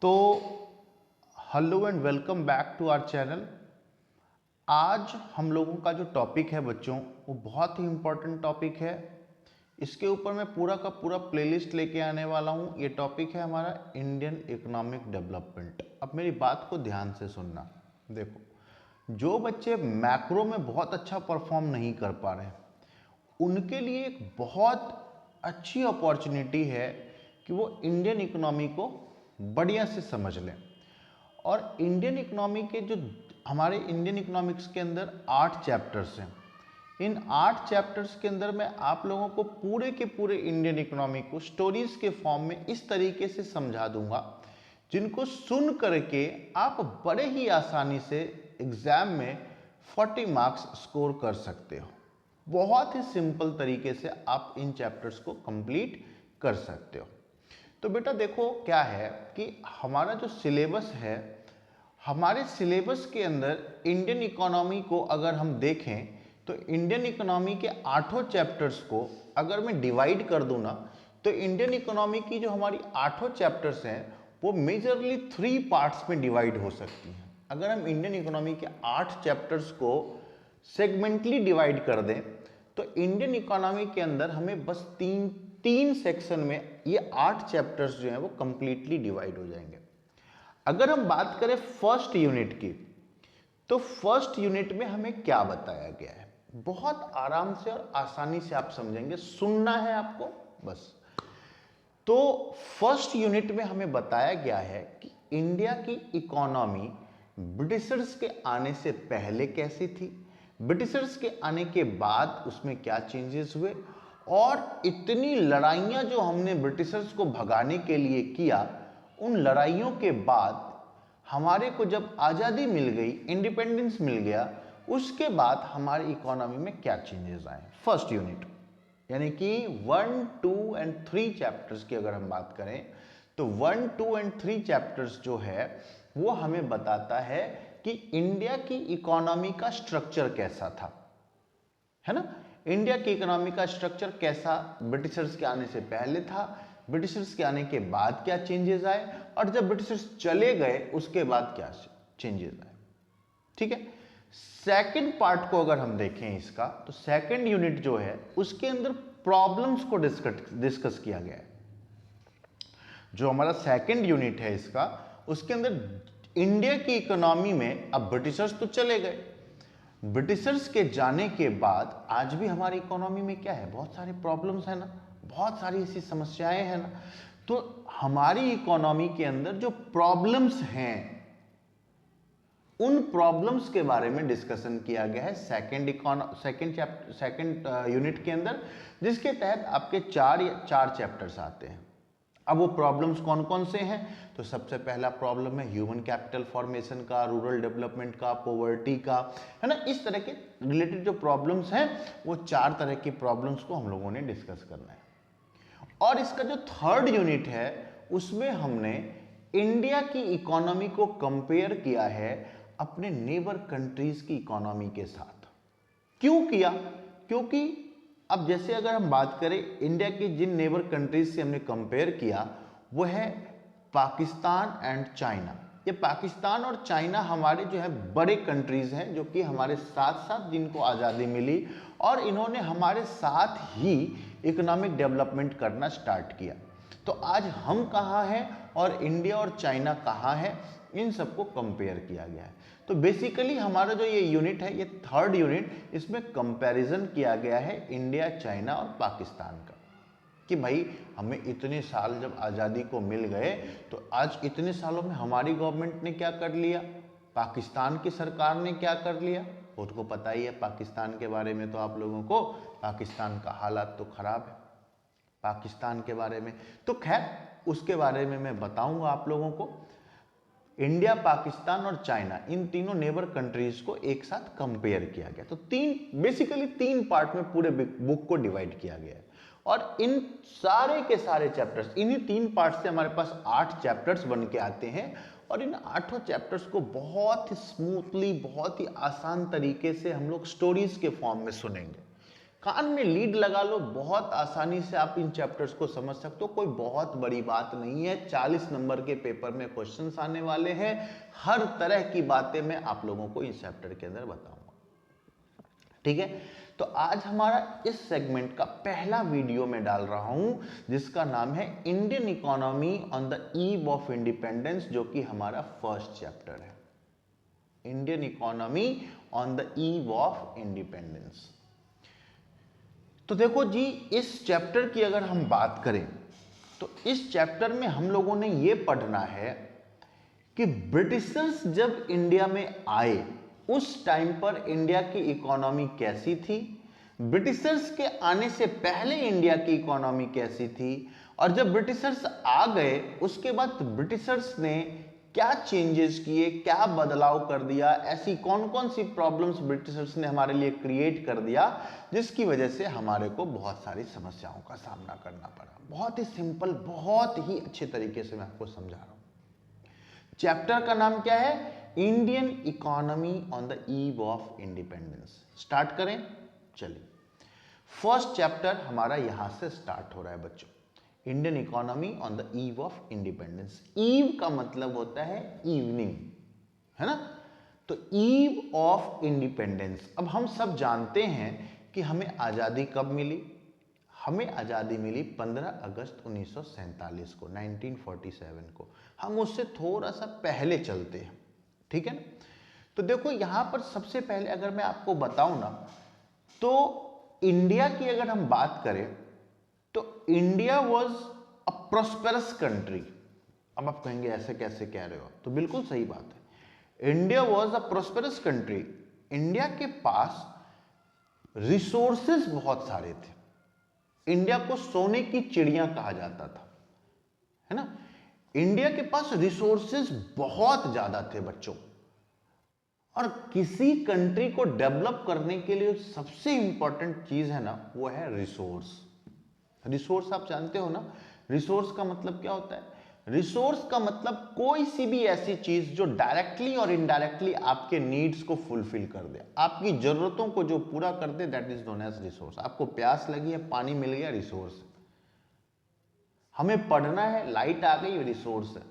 तो hello and welcome back to our channel. आज हम लोगों का जो टॉपिक है बच्चों, वो बहुत ही इम्पोर्टेंट टॉपिक है। इसके ऊपर मैं पूरा का पूरा प्लेलिस्ट लेके आने वाला हूँ। ये टॉपिक है हमारा इंडियन इकोनॉमिक डेवलपमेंट। अब मेरी बात को ध्यान से सुनना। देखो, जो बच्चे मैक्रो में बहुत अच्छा परफॉर्म नहीं कर पा रहे, उनके लिए एक बहुत अच्छी अपॉर्चुनिटी है कि वो इंडियन इकोनॉमी को बढ़िया से समझ लें। और इंडियन इकोनॉमी के जो हमारे इंडियन इकोनॉमिक्स के अंदर 8 चैप्टर्स हैं, इन 8 चैप्टर्स के अंदर मैं आप लोगों को पूरे के पूरे इंडियन इकोनॉमी को स्टोरीज के फॉर्म में इस तरीके से समझा दूंगा जिनको सुन करके आप बड़े ही आसानी से एग्जाम में 40 मार्क्स स्कोर कर सकते हो। बहुत ही सिंपल तरीके से आप इन चैप्टर्स को कंप्लीट कर सकते हो। तो बेटा देखो क्या है कि हमारा जो सिलेबस है, हमारे सिलेबस के अंदर इंडियन इकोनॉमी को अगर हम देखें तो इंडियन इकोनॉमी के 8 चैप्टर्स को अगर मैं डिवाइड कर दूं ना, तो इंडियन इकोनॉमी की जो हमारी 8 चैप्टर्स हैं वो मेजरली 3 पार्ट्स में डिवाइड हो सकती हैं। अगर हम इंडियन इकोनॉमी के 8 चैप्टर्स को सेगमेंटली डिवाइड कर दें तो इंडियन इकोनॉमी के अंदर हमें बस तीन सेक्शन में ये 8 चैप्टर्स जो हैं वो कंप्लीटली डिवाइड हो जाएंगे। अगर हम बात करें फर्स्ट यूनिट की, तो फर्स्ट यूनिट में हमें क्या बताया गया है, बहुत आराम से और आसानी से आप समझेंगे, सुनना है आपको बस। तो फर्स्ट यूनिट में हमें बताया गया है कि इंडिया की इकोनॉमी ब्रिटिशर्स के आने से पहले कैसी थी, ब्रिटिशर्स के आने के बाद उसमें क्या चेंजेस हुए, और इतनी लड़ाइयां जो हमने ब्रिटिशर्स को भगाने के लिए किया, उन लड़ाइयों के बाद हमारे को जब आज़ादी मिल गई, इंडिपेंडेंस मिल गया, उसके बाद हमारी इकोनॉमी में क्या चेंजेस आए। फर्स्ट यूनिट यानी कि 1, 2 एंड 3 चैप्टर्स की अगर हम बात करें तो 1, 2 एंड 3 चैप्टर्स जो है वो हमें बताता है कि इंडिया की इकोनॉमी का स्ट्रक्चर कैसा था, है ना। इंडिया की इकोनॉमी का स्ट्रक्चर कैसा ब्रिटिशर्स के आने से पहले था, ब्रिटिशर्स के आने के बाद क्या चेंजेस आए, और जब ब्रिटिशर्स चले गए उसके बाद क्या चेंजेस आए। ठीक है। सेकंड पार्ट को अगर हम देखें इसका, तो सेकंड यूनिट जो है उसके अंदर प्रॉब्लम्स को डिस्कस किया गया है। जो हमारा सेकंड यूनिट है इसका, उसके अंदर इंडिया की इकोनॉमी में अब ब्रिटिशर्स तो चले गए, ब्रिटिशर्स के जाने के बाद आज भी हमारी इकोनॉमी में क्या है, बहुत सारी प्रॉब्लम्स है ना, बहुत सारी ऐसी समस्याएं हैं ना। तो हमारी इकोनॉमी के अंदर जो प्रॉब्लम्स हैं, उन प्रॉब्लम्स के बारे में डिस्कशन किया गया है सेकंड यूनिट के अंदर, जिसके तहत आपके चार चैप्टर्स आते हैं। अब वो प्रॉब्लम्स कौन कौन से हैं, तो सबसे पहला प्रॉब्लम है ह्यूमन कैपिटल फॉर्मेशन का, रूरल डेवलपमेंट का, पॉवर्टी का, है ना। इस तरह के रिलेटेड जो प्रॉब्लम्स हैं, वो 4 तरह की प्रॉब्लम्स को हम लोगों ने डिस्कस करना है। और इसका जो थर्ड यूनिट है उसमें हमने इंडिया की इकोनॉमी को कंपेयर किया है अपने नेबर कंट्रीज की इकोनॉमी के साथ। क्यों किया, क्योंकि अब जैसे अगर हम बात करें इंडिया की जिन नेबर कंट्रीज से हमने कंपेयर किया, वो है पाकिस्तान एंड चाइना। ये पाकिस्तान और चाइना हमारे जो है बड़े कंट्रीज हैं, जो कि हमारे साथ साथ जिनको आज़ादी मिली और इन्होंने हमारे साथ ही इकोनॉमिक डेवलपमेंट करना स्टार्ट किया। तो आज हम कहाँ हैं और इंडिया और चाइना कहाँ है, इन सबको कंपेयर किया गया है। तो बेसिकली हमारा जो ये यूनिट है, ये थर्ड यूनिट, इसमें कंपैरिजन किया गया है इंडिया, चाइना और पाकिस्तान का, कि भाई हमें इतने साल जब आज़ादी को मिल गए, तो आज इतने सालों में हमारी गवर्नमेंट ने क्या कर लिया, पाकिस्तान की सरकार ने क्या कर लिया। खुद को पता ही है पाकिस्तान के बारे में, तो आप लोगों को पाकिस्तान का हालात तो खराब है पाकिस्तान के बारे में। तो खैर उसके बारे में मैं बताऊंगा आप लोगों को। इंडिया, पाकिस्तान और चाइना, इन तीनों नेबर कंट्रीज को एक साथ कंपेयर किया गया। तो बेसिकली तीन पार्ट में पूरे बुक को डिवाइड किया गया है, और इन सारे के सारे चैप्टर्स, इन्हीं 3 पार्ट से हमारे पास 8 चैप्टर्स बन के आते हैं, और इन 8 चैप्टर्स को बहुत ही स्मूथली, बहुत ही आसान तरीके से हम लोग स्टोरीज के फॉर्म में सुनेंगे। कान में लीड लगा लो, बहुत आसानी से आप इन चैप्टर्स को समझ सकते हो, कोई बहुत बड़ी बात नहीं है। 40 नंबर के पेपर में क्वेश्चंस आने वाले हैं, हर तरह की बातें मैं आप लोगों को इस चैप्टर के अंदर बताऊंगा, ठीक है। तो आज हमारा इस सेगमेंट का पहला वीडियो मैं डाल रहा हूं जिसका नाम है Indian economy on the eve of independence, जो कि हमारा फर्स्ट चैप्टर है, Indian economy on the eve of independence. तो देखो जी, इस चैप्टर की अगर हम बात करें तो इस चैप्टर में हम लोगों ने यह पढ़ना है कि ब्रिटिशर्स जब इंडिया में आए उस टाइम पर इंडिया की इकोनॉमी कैसी थी, ब्रिटिशर्स के आने से पहले इंडिया की इकोनॉमी कैसी थी, और जब ब्रिटिशर्स आ गए उसके बाद ब्रिटिशर्स ने क्या चेंजेस किए, क्या बदलाव कर दिया, ऐसी कौन कौन सी प्रॉब्लम्स ब्रिटिशर्स ने हमारे लिए क्रिएट कर दिया जिसकी वजह से हमारे को बहुत सारी समस्याओं का सामना करना पड़ा। बहुत ही सिंपल, बहुत ही अच्छे तरीके से मैं आपको समझा रहा हूं। चैप्टर का नाम क्या है? Indian economy on the eve of independence. Start करें, चलिए। फर्स्ट चैप्टर हमारा यहां से स्टार्ट हो रहा है बच्चों, Indian economy on the eve of independence. Eve का मतलब होता है इवनिंग, है ना। तो ईव ऑफ इंडिपेंडेंस, अब हम सब जानते हैं कि हमें आजादी कब मिली। हमें आजादी मिली 15 अगस्त 1947 को, 1947 को। हम उससे थोड़ा सा पहले चलते हैं, ठीक है ना। तो देखो यहां पर सबसे पहले अगर मैं आपको बताऊं ना, तो इंडिया की अगर हम बात करें तो India was a prosperous country. अब आप कहेंगे ऐसे कैसे कह रहे हो, तो बिल्कुल सही बात है, India was a prosperous country. India के पास रिसोर्सेज बहुत सारे थे, इंडिया को सोने की चिड़िया कहा जाता था, है ना। इंडिया के पास रिसोर्सेज बहुत ज्यादा थे बच्चों, और किसी कंट्री को डेवलप करने के लिए सबसे इंपॉर्टेंट चीज है ना, वो है रिसोर्स। रिसोर्स आप जानते हो ना, रिसोर्स का मतलब क्या होता है? रिसोर्स का मतलब कोई सी भी ऐसी चीज जो डायरेक्टली और इनडायरेक्टली आपके नीड्स को फुलफिल कर दे, आपकी जरूरतों को जो पूरा कर दे, that is known as resource. आपको प्यास लगी है, पानी मिल गया, रिसोर्स। हमें पढ़ना है, लाइट आ गई, रिसोर्स है।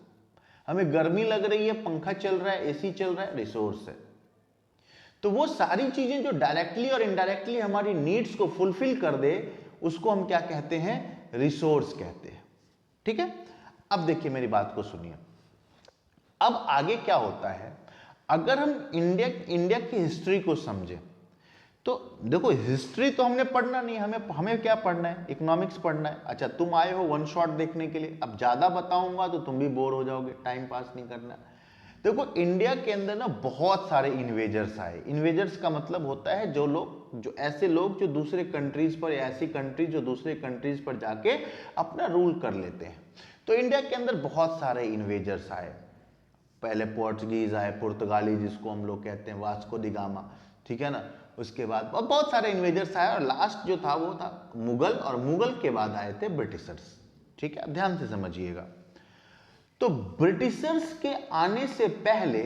हमें गर्मी लग रही है, पंखा चल रहा है, एसी चल रहा है, रिसोर्स है। तो वो सारी चीजें जो डायरेक्टली और इनडायरेक्टली हमारी नीड्स को फुलफिल कर दे, उसको हम क्या कहते हैं? रिसोर्स कहते हैं, ठीक है। अब देखिए मेरी बात को सुनिए, अब आगे क्या होता है, अगर हम इंडिया की हिस्ट्री को समझें तो देखो, हिस्ट्री तो हमने पढ़ना नहीं, हमें क्या पढ़ना है? इकोनॉमिक्स पढ़ना है। अच्छा, तुम आए हो वन शॉट देखने के लिए, अब ज्यादा बताऊंगा तो तुम भी बोर हो जाओगे, टाइम पास नहीं करना। देखो इंडिया के अंदर ना बहुत सारे इन्वेजर्स आए। इन्वेजर्स का मतलब होता है जो ऐसे लोग जो दूसरे कंट्रीज पर, या ऐसी कंट्रीज जो दूसरे कंट्रीज पर जाके अपना रूल कर लेते हैं। तो इंडिया के अंदर बहुत सारे इन्वेजर्स आए। पहले पोर्चुगीज आए, पुर्तगाली जिसको हम लोग कहते हैं, वास्को डी गामा, ठीक है ना। उसके बाद बहुत सारे इन्वेजर्स आए, और लास्ट जो था वो था मुगल, और मुगल के बाद आए थे ब्रिटिशर्स, ठीक है। ध्यान से समझिएगा। तो ब्रिटिशर्स के आने से पहले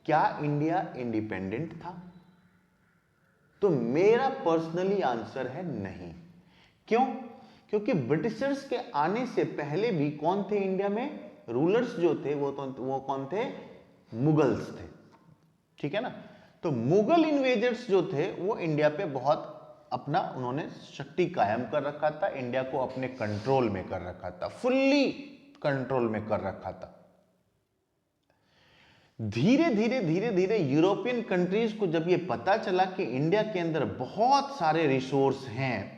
क्या इंडिया इंडिपेंडेंट था? तो मेरा पर्सनली आंसर है नहीं। क्यों? क्योंकि ब्रिटिशर्स के आने से पहले भी कौन थे इंडिया में? रूलर्स जो थे वो कौन थे? मुगल्स थे, ठीक है ना। तो मुगल इन्वेजर्स जो थे वो इंडिया पे बहुत अपना उन्होंने शक्ति कायम कर रखा था, इंडिया को अपने कंट्रोल में कर रखा था, फुल्ली कंट्रोल में कर रखा था। धीरे धीरे यूरोपियन कंट्रीज को जब ये पता चला कि इंडिया के अंदर बहुत सारे रिसोर्स हैं,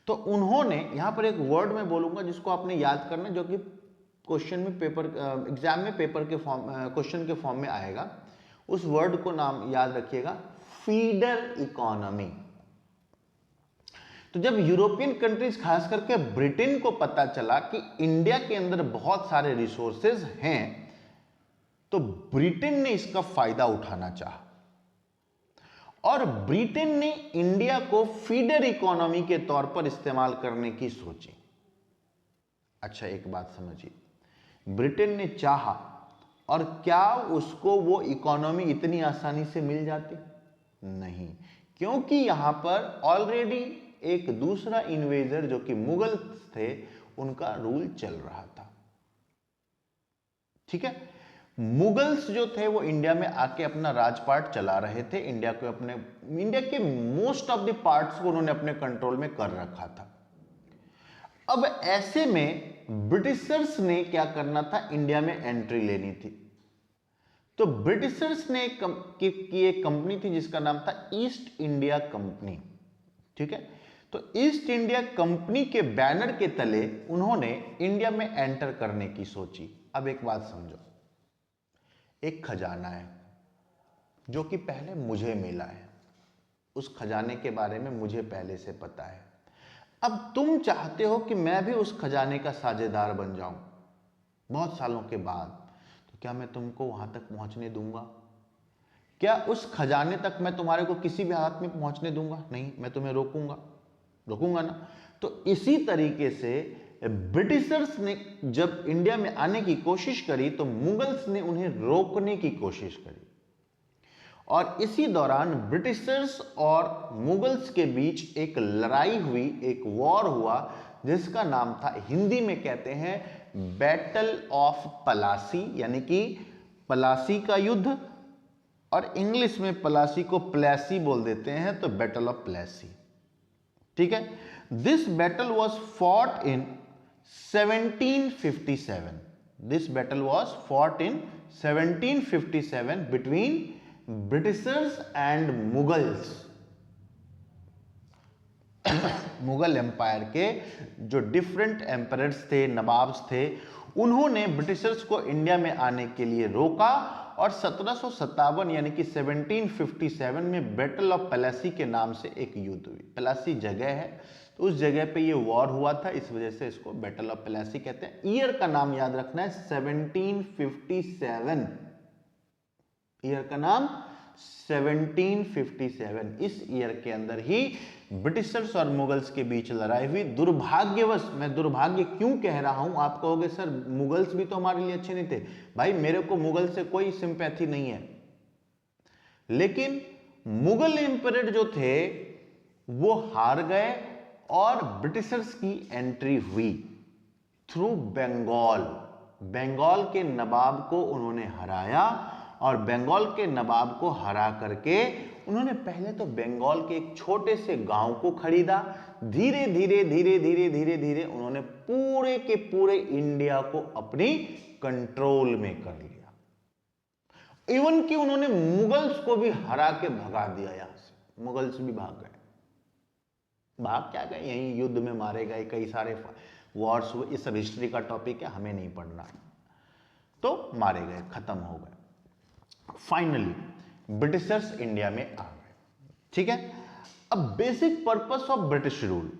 तो उन्होंने, यहां पर एक वर्ड मैं बोलूंगा जिसको आपने याद करना, जो कि क्वेश्चन में एग्जाम में पेपर के फॉर्म, क्वेश्चन के फॉर्म में आएगा। उस वर्ड को नाम याद रखिएगा, फीडर इकोनॉमी। तो जब यूरोपियन कंट्रीज खास करके ब्रिटेन को पता चला कि इंडिया के अंदर बहुत सारे रिसोर्सेज हैं, तो ब्रिटेन ने इसका फायदा उठाना चाहा, और ब्रिटेन ने इंडिया को फीडर इकोनॉमी के तौर पर इस्तेमाल करने की सोची। अच्छा, एक बात समझिए, ब्रिटेन ने चाहा, और क्या उसको वो इकोनॉमी इतनी आसानी से मिल जाती? नहीं। क्योंकि यहां पर ऑलरेडी एक दूसरा इन्वेजर जो कि मुगल थे उनका रूल चल रहा था। ठीक है, मुगल्स जो थे वो इंडिया में आके अपना राजपाट चला रहे थे, इंडिया के मोस्ट ऑफ द पार्ट्स को उन्होंने अपने कंट्रोल में कर रखा था। अब ऐसे में ब्रिटिशर्स ने क्या करना था, इंडिया में एंट्री लेनी थी। तो ब्रिटिशर्स ने की एक कंपनी थी जिसका नाम था ईस्ट इंडिया कंपनी। ठीक है, तो ईस्ट इंडिया कंपनी के बैनर के तले उन्होंने इंडिया में एंटर करने की सोची। अब एक बात समझो, एक खजाना है जो कि पहले मुझे मिला है, उस खजाने के बारे में मुझे पहले से पता है। अब तुम चाहते हो कि मैं भी उस खजाने का साझेदार बन जाऊं बहुत सालों के बाद, तो क्या मैं तुमको वहां तक पहुंचने दूंगा? क्या उस खजाने तक मैं तुम्हारे को किसी भी हालत में पहुंचने दूंगा? नहीं, मैं तुम्हें रोकूंगा ना। तो इसी तरीके से ब्रिटिशर्स ने जब इंडिया में आने की कोशिश करी तो मुगल्स ने उन्हें रोकने की कोशिश करी, और इसी दौरान ब्रिटिशर्स और मुगल्स के बीच एक लड़ाई हुई, एक वॉर हुआ जिसका नाम था, हिंदी में कहते हैं बैटल ऑफ पलासी, यानी कि पलासी का युद्ध, और इंग्लिश में पलासी को प्लेसी बोल देते हैं, तो बैटल ऑफ प्लेसी। ठीक है, this battle was fought in 1757। This battle was fought in 1757 between Britishers and Mughals. Mughal empire के जो डिफरेंट एम्परर्स थे, नवाब्स थे, उन्होंने ब्रिटिशर्स को इंडिया में आने के लिए रोका, और 1757 यानी कि 1757 में बैटल ऑफ प्लेसी के नाम से एक युद्ध हुई। प्लेसी जगह है, तो उस जगह पे ये वॉर हुआ था, इस वजह से इसको बैटल ऑफ प्लेसी कहते हैं। ईयर का नाम याद रखना है 1757, ईयर का नाम 1757। इस ईयर के अंदर ही ब्रिटिशर्स और मुगल्स के बीच लड़ाई हुई। दुर्भाग्यवश, मैं दुर्भाग्य क्यों कह रहा हूं, आप कहोगे सर मुगल्स भी तो हमारे लिए अच्छे नहीं थे। भाई मेरे को मुगल से कोई सिंपैथी नहीं है, लेकिन मुगल एम्परर जो थे वो हार गए और ब्रिटिशर्स की एंट्री हुई थ्रू बंगाल। बंगाल के नवाब को उन्होंने हराया, और बंगाल के नवाब को हरा करके उन्होंने पहले तो बंगाल के एक छोटे से गांव को खरीदा। धीरे धीरे उन्होंने पूरे के पूरे इंडिया को अपनी कंट्रोल में कर लिया। इवन कि उन्होंने मुगल्स को भी हरा के भगा दिया। यहां से मुगल्स भी भाग गए। भाग क्या गए, यहीं युद्ध में मारे गए, कई सारे वॉर्स हुए। इस सब हिस्ट्री का टॉपिक है, हमें नहीं पढ़ना। तो मारे गए, खत्म हो गए। फाइनली ब्रिटिशर्स इंडिया में आ गए। ठीक है, अब basic purpose of British rule,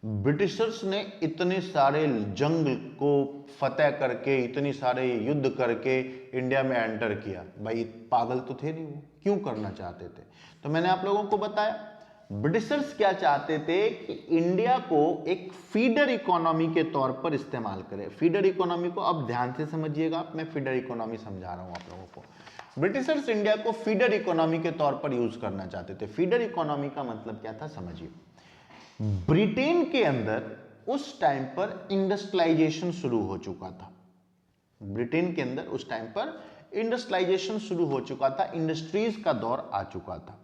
Britishers ने इतने सारे जंग को फतेह करके, इतने सारे युद्ध करके इंडिया में एंटर किया। भाई पागल तो थे नहीं वो, क्यों करना चाहते थे? तो मैंने आप लोगों को बताया ब्रिटिशर्स क्या चाहते थे कि इंडिया को एक फीडर इकोनॉमी के तौर पर इस्तेमाल करें। फीडर इकोनॉमी को अब ध्यान से समझिएगा, मैं फीडर इकोनॉमी समझा रहा हूं आप लोगों को। ब्रिटिशर्स इंडिया को फीडर इकोनॉमी के तौर पर यूज करना चाहते थे। फीडर इकोनॉमी का मतलब क्या था, समझिए। ब्रिटेन के अंदर उस टाइम पर इंडस्ट्रियलाइजेशन शुरू हो चुका था। ब्रिटेन के अंदर उस टाइम पर इंडस्ट्रियलाइजेशन शुरू हो चुका था, इंडस्ट्रीज का दौर आ चुका था,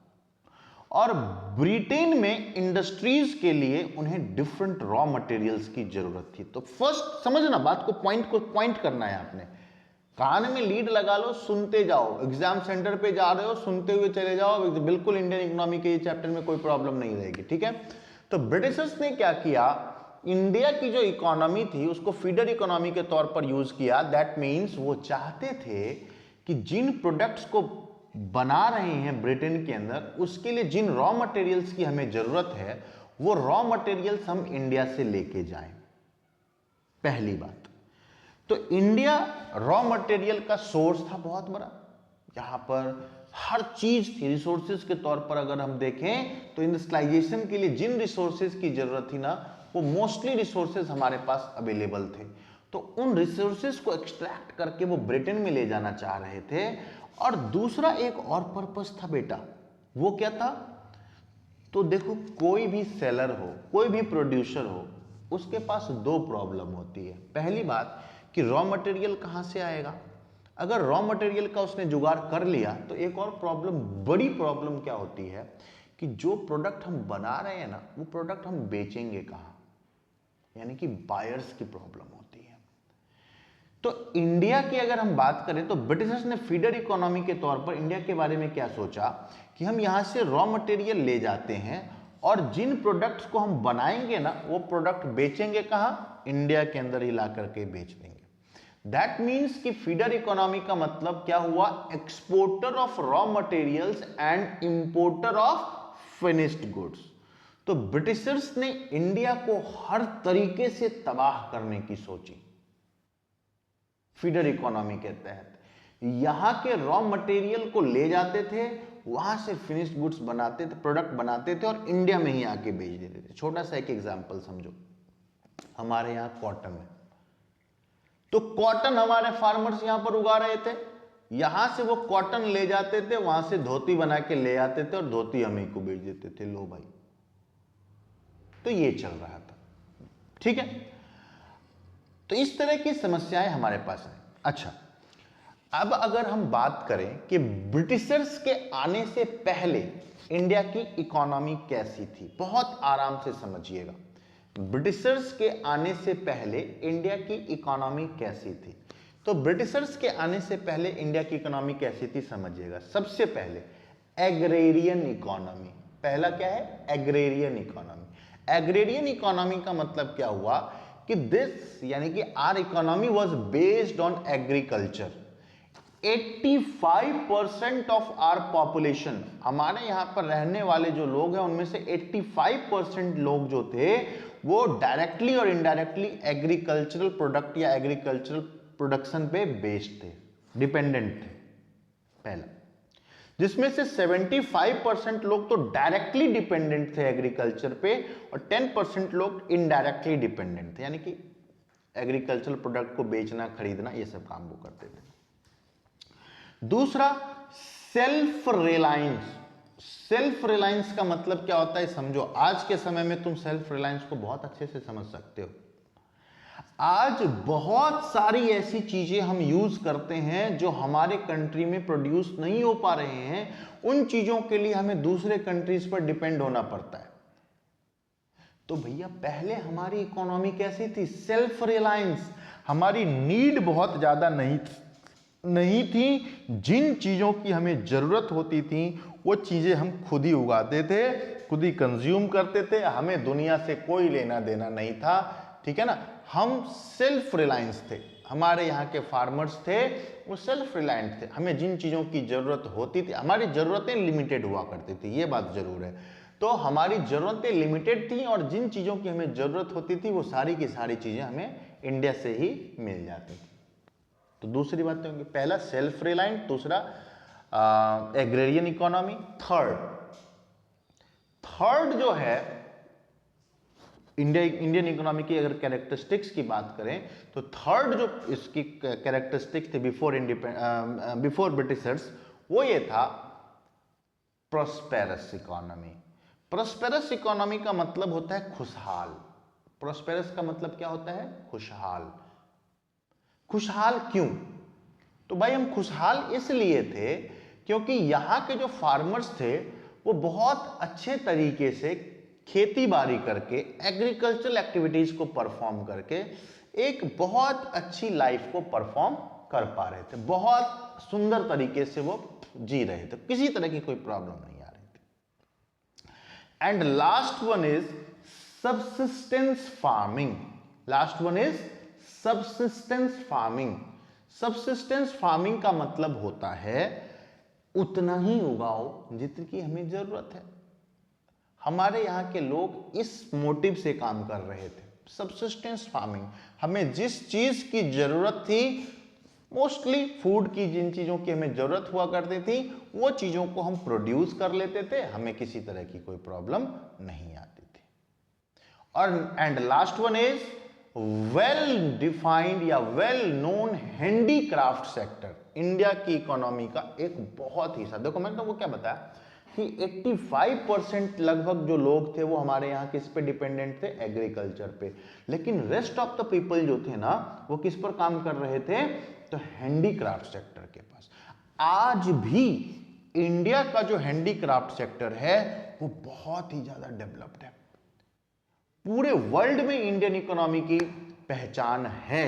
और ब्रिटेन में इंडस्ट्रीज के लिए उन्हें डिफरेंट रॉ मटेरियल्स की जरूरत थी। तो फर्स्ट समझना बात को पॉइंट करना है आपने। कान में लीड लगा लो, सुनते जाओ। एग्जाम सेंटर पे जा रहे हो, सुनते हुए चले जाओ, बिल्कुल इंडियन इकोनॉमी के चैप्टर में कोई प्रॉब्लम नहीं रहेगी। ठीक है, तो ब्रिटिशर्स ने क्या किया, इंडिया की जो इकोनॉमी थी उसको फीडर इकोनॉमी के तौर पर यूज किया। दैट मीन्स वो चाहते थे कि जिन प्रोडक्ट्स को बना रहे हैं ब्रिटेन के अंदर, उसके लिए जिन रॉ मटेरियल्स की हमें जरूरत है, वो रॉ मटेरियल्स हम इंडिया से लेके जाएं। पहली बात तो इंडिया रॉ मटेरियल का सोर्स था बहुत बड़ा, यहां पर हर चीज थी। रिसोर्सेज के तौर पर अगर हम देखें तो इंडस्ट्रियलाइजेशन के लिए जिन रिसोर्सेज की जरूरत थी ना, वो मोस्टली रिसोर्सेज हमारे पास अवेलेबल थे। तो उन रिसोर्सेज को एक्सट्रैक्ट करके वो ब्रिटेन में ले जाना चाह रहे थे। और दूसरा एक और पर्पस था बेटा, वो क्या था, तो देखो, कोई भी सेलर हो, कोई भी प्रोड्यूसर हो, उसके पास दो प्रॉब्लम होती है। पहली बात कि रॉ मटेरियल कहाँ से आएगा। अगर रॉ मटेरियल का उसने जुगाड़ कर लिया तो एक और प्रॉब्लम, बड़ी प्रॉब्लम क्या होती है कि जो प्रोडक्ट हम बना रहे हैं ना, वो प्रोडक्ट हम बेचेंगे कहाँ, यानी कि बायर्स की प्रॉब्लम होती है। तो इंडिया की अगर हम बात करें तो ब्रिटिशर्स ने फीडर इकोनॉमी के तौर पर इंडिया के बारे में क्या सोचा कि हम यहां से रॉ मटेरियल ले जाते हैं और जिन प्रोडक्ट्स को हम बनाएंगे ना, वो प्रोडक्ट बेचेंगे कहां, इंडिया के अंदर ही ला करके बेच देंगे। दैट मीन्स कि फीडर इकोनॉमी का मतलब क्या हुआ, exporter of raw materials and importer of finished goods. तो ब्रिटिशर्स ने इंडिया को हर तरीके से तबाह करने की सोची फीडर इकोनॉमी के तहत। यहां के रॉ मटेरियल को ले जाते थे, वहां से फिनिश्ड गुड्स बनाते थे, प्रोडक्ट बनाते थे और इंडिया में ही आके बेच देते थे। छोटा सा एक एग्जांपल समझो, हमारे यहां कॉटन है, तो कॉटन हमारे फार्मर्स यहां पर उगा रहे थे, यहां से वो कॉटन ले जाते थे, वहां से धोती बना के ले आते थे और धोती हम ही को बेच देते थे, लो भाई। तो ये चल रहा था, ठीक है। तो इस तरह की समस्याएं हमारे पास हैं। अच्छा, अब अगर हम बात करें कि ब्रिटिशर्स के आने से पहले इंडिया की इकोनॉमी कैसी थी, बहुत आराम से समझिएगा। ब्रिटिशर्स के आने से पहले इंडिया की इकोनॉमी कैसी थी। तो ब्रिटिशर्स के आने से पहले इंडिया की इकोनॉमी कैसी थी समझिएगा। सबसे पहले एग्रेरियन इकोनॉमी। पहला क्या है, एग्रेरियन इकोनॉमी। एग्रेरियन इकोनॉमी का मतलब क्या हुआ कि दिस, यानी कि our economy was based on agriculture. 85% of our population, हमारे यहां पर रहने वाले जो लोग हैं उनमें से 85% लोग जो थे वो डायरेक्टली और इनडायरेक्टली एग्रीकल्चरल प्रोडक्ट या एग्रीकल्चरल प्रोडक्शन पे बेस्ड थे, डिपेंडेंट थे। पहला, जिसमें से 75% लोग तो डायरेक्टली डिपेंडेंट थे एग्रीकल्चर पे और 10% लोग इनडायरेक्टली डिपेंडेंट थे, यानी कि एग्रीकल्चरल प्रोडक्ट को बेचना, खरीदना, ये सब काम वो करते थे। दूसरा, सेल्फ रिलायंस। सेल्फ रिलायंस का मतलब क्या होता है समझो। आज के समय में तुम सेल्फ रिलायंस को बहुत अच्छे से समझ सकते हो। आज बहुत सारी ऐसी चीजें हम यूज करते हैं जो हमारे कंट्री में प्रोड्यूस नहीं हो पा रहे हैं, उन चीजों के लिए हमें दूसरे कंट्रीज पर डिपेंड होना पड़ता है। तो भैया पहले हमारी इकोनॉमी कैसी थी, सेल्फ रिलायंस। हमारी नीड बहुत ज्यादा नहीं थी, जिन चीजों की हमें जरूरत होती थी वो चीजें हम खुद ही उगाते थे, खुद ही कंज्यूम करते थे, हमें दुनिया से कोई लेना देना नहीं था, ठीक है ना। हम सेल्फ रिलायंस थे, हमारे यहाँ के फार्मर्स थे वो सेल्फ रिलायंट थे। हमें जिन चीजों की जरूरत होती थी, हमारी जरूरतें लिमिटेड हुआ करती थी, ये बात जरूर है। तो हमारी जरूरतें लिमिटेड थी और जिन चीजों की हमें जरूरत होती थी वो सारी की सारी चीजें हमें इंडिया से ही मिल जाती थी। तो दूसरी बातें होंगी, पहला सेल्फ रिलायंट, दूसरा एग्रेरियन इकोनॉमी। थर्ड जो है इंडियन इकोनॉमी की अगर कैरेक्टरिस्टिक्स की बात करें तो थर्ड जो इसकी कैरेक्टरिस्टिक्स थे बिफोर ब्रिटिशर्स, वो ये था प्रोस्पेरस इकोनॉमी। प्रोस्पेरस इकोनॉमी का मतलब होता है खुशहाल। प्रोस्पेरस का मतलब क्या होता है, खुशहाल। खुशहाल क्यों, तो भाई हम खुशहाल इसलिए थे क्योंकि यहाँ के जो फार्मर्स थे वो बहुत अच्छे तरीके से खेती बाड़ी करके, एग्रीकल्चरल एक्टिविटीज को परफॉर्म करके एक बहुत अच्छी लाइफ को परफॉर्म कर पा रहे थे, बहुत सुंदर तरीके से वो जी रहे थे, किसी तरह की कोई प्रॉब्लम नहीं आ रही थी। And last one is subsistence farming. Last one is subsistence farming. Subsistence farming का मतलब होता है उतना ही उगाओ जितनी की हमें जरूरत है। हमारे यहाँ के लोग इस मोटिव से काम कर रहे थे, सबसिस्टेंस फार्मिंग। हमें जिस चीज की जरूरत थी, मोस्टली फूड की जिन चीजों की हमें जरूरत हुआ करती थी वो चीजों को हम प्रोड्यूस कर लेते थे, हमें किसी तरह की कोई प्रॉब्लम नहीं आती थी। और and last one is well defined या well known handicraft sector. India की इकोनॉमी का एक बहुत हिस्सा, देखो मैंने तो वो क्या बताया कि 85% लगभग जो लोग थे वो हमारे यहाँ किस पे डिपेंडेंट थे, एग्रीकल्चर पे। लेकिन रेस्ट ऑफ द पीपल जो थे ना वो किस पर काम कर रहे थे, तो हैंडीक्राफ्ट सेक्टर के पास। आज भी इंडिया का जो हैंडीक्राफ्ट सेक्टर है वो बहुत ही ज्यादा डेवलप्ड है। पूरे वर्ल्ड में इंडियन इकोनॉमी की पहचान है।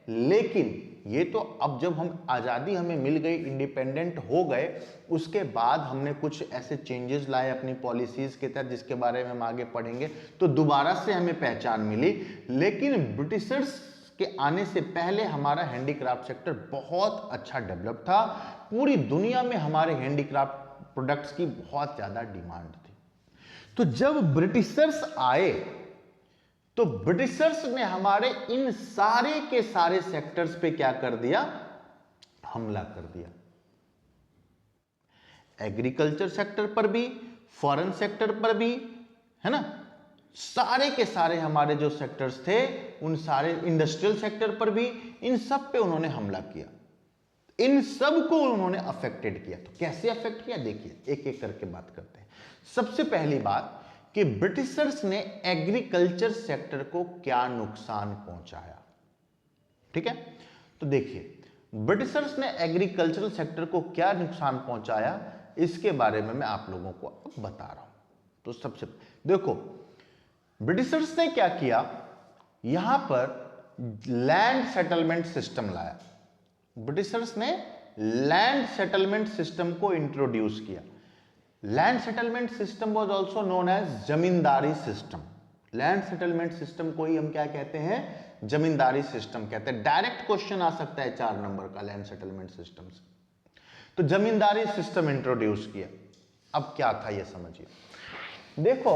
लेकिन ये तो अब जब हम आजादी हमें मिल गई, इंडिपेंडेंट हो गए, उसके बाद हमने कुछ ऐसे चेंजेस लाए अपनी पॉलिसीज के तहत जिसके बारे में हम आगे पढ़ेंगे, तो दोबारा से हमें पहचान मिली। लेकिन ब्रिटिशर्स के आने से पहले हमारा हैंडीक्राफ्ट सेक्टर बहुत अच्छा डेवलप था। पूरी दुनिया में हमारे हैंडीक्राफ्ट प्रोडक्ट्स की बहुत ज्यादा डिमांड थी। तो जब ब्रिटिशर्स आए तो ब्रिटिशर्स ने हमारे इन सारे के सारे सेक्टर्स पे क्या कर दिया, हमला कर दिया। एग्रीकल्चर सेक्टर पर भी, फॉरेन सेक्टर पर भी, है ना, सारे के सारे हमारे जो सेक्टर्स थे उन सारे, इंडस्ट्रियल सेक्टर पर भी, इन सब पे उन्होंने हमला किया। इन सब को उन्होंने अफेक्टेड किया। तो कैसे अफेक्ट किया, देखिए एक एक करके बात करते हैं। सबसे पहली बात कि ब्रिटिशर्स ने एग्रीकल्चर सेक्टर को क्या नुकसान पहुंचाया। ठीक है, तो देखिए ब्रिटिशर्स ने एग्रीकल्चरल सेक्टर को क्या नुकसान पहुंचाया, इसके बारे में मैं आप लोगों को अब बता रहा हूं। तो सबसे देखो ब्रिटिशर्स ने क्या किया, यहां पर लैंड सेटलमेंट सिस्टम लाया। ब्रिटिशर्स ने लैंड सेटलमेंट सिस्टम को इंट्रोड्यूस किया। Land settlement system was also known as zamindari system. Land settlement system को ही हम क्या कहते हैं, जमींदारी सिस्टम कहते हैं। डायरेक्ट क्वेश्चन आ सकता है 4 नंबर का लैंड सेटलमेंट सिस्टम से। तो जमींदारी सिस्टम इंट्रोड्यूस किया। अब क्या था ये समझिए। देखो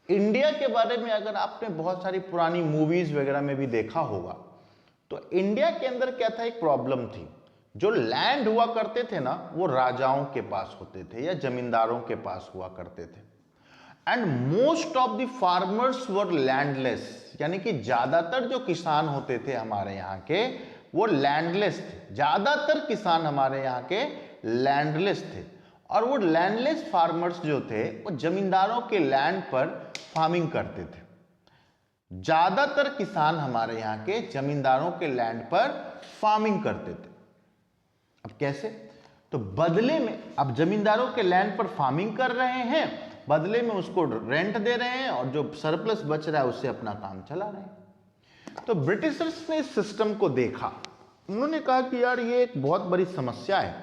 इंडिया के बारे में अगर आपने बहुत सारी पुरानी मूवीज वगैरह में भी देखा होगा, तो इंडिया के अंदर क्या था, एक प्रॉब्लम थी। जो लैंड हुआ करते थे ना वो राजाओं के पास होते थे या जमींदारों के पास हुआ करते थे। And most of the farmers were landless, यानी कि ज्यादातर जो किसान होते थे हमारे यहाँ के वो लैंडलेस थे। ज्यादातर किसान हमारे यहाँ के लैंडलेस थे। और वो लैंडलेस फार्मर्स जो थे वो जमींदारों के लैंड पर फार्मिंग करते थे। ज्यादातर किसान हमारे यहाँ के जमींदारों के लैंड पर फार्मिंग करते थे। अब कैसे, तो बदले में अब जमींदारों के लैंड पर फार्मिंग कर रहे हैं, बदले में उसको रेंट दे रहे हैं और जो सरप्लस बच रहा है उससे अपना काम चला रहे हैं। तो ब्रिटिशर्स ने इस सिस्टम को देखा। उन्होंने कहा कि यार ये एक बहुत बड़ी समस्या है।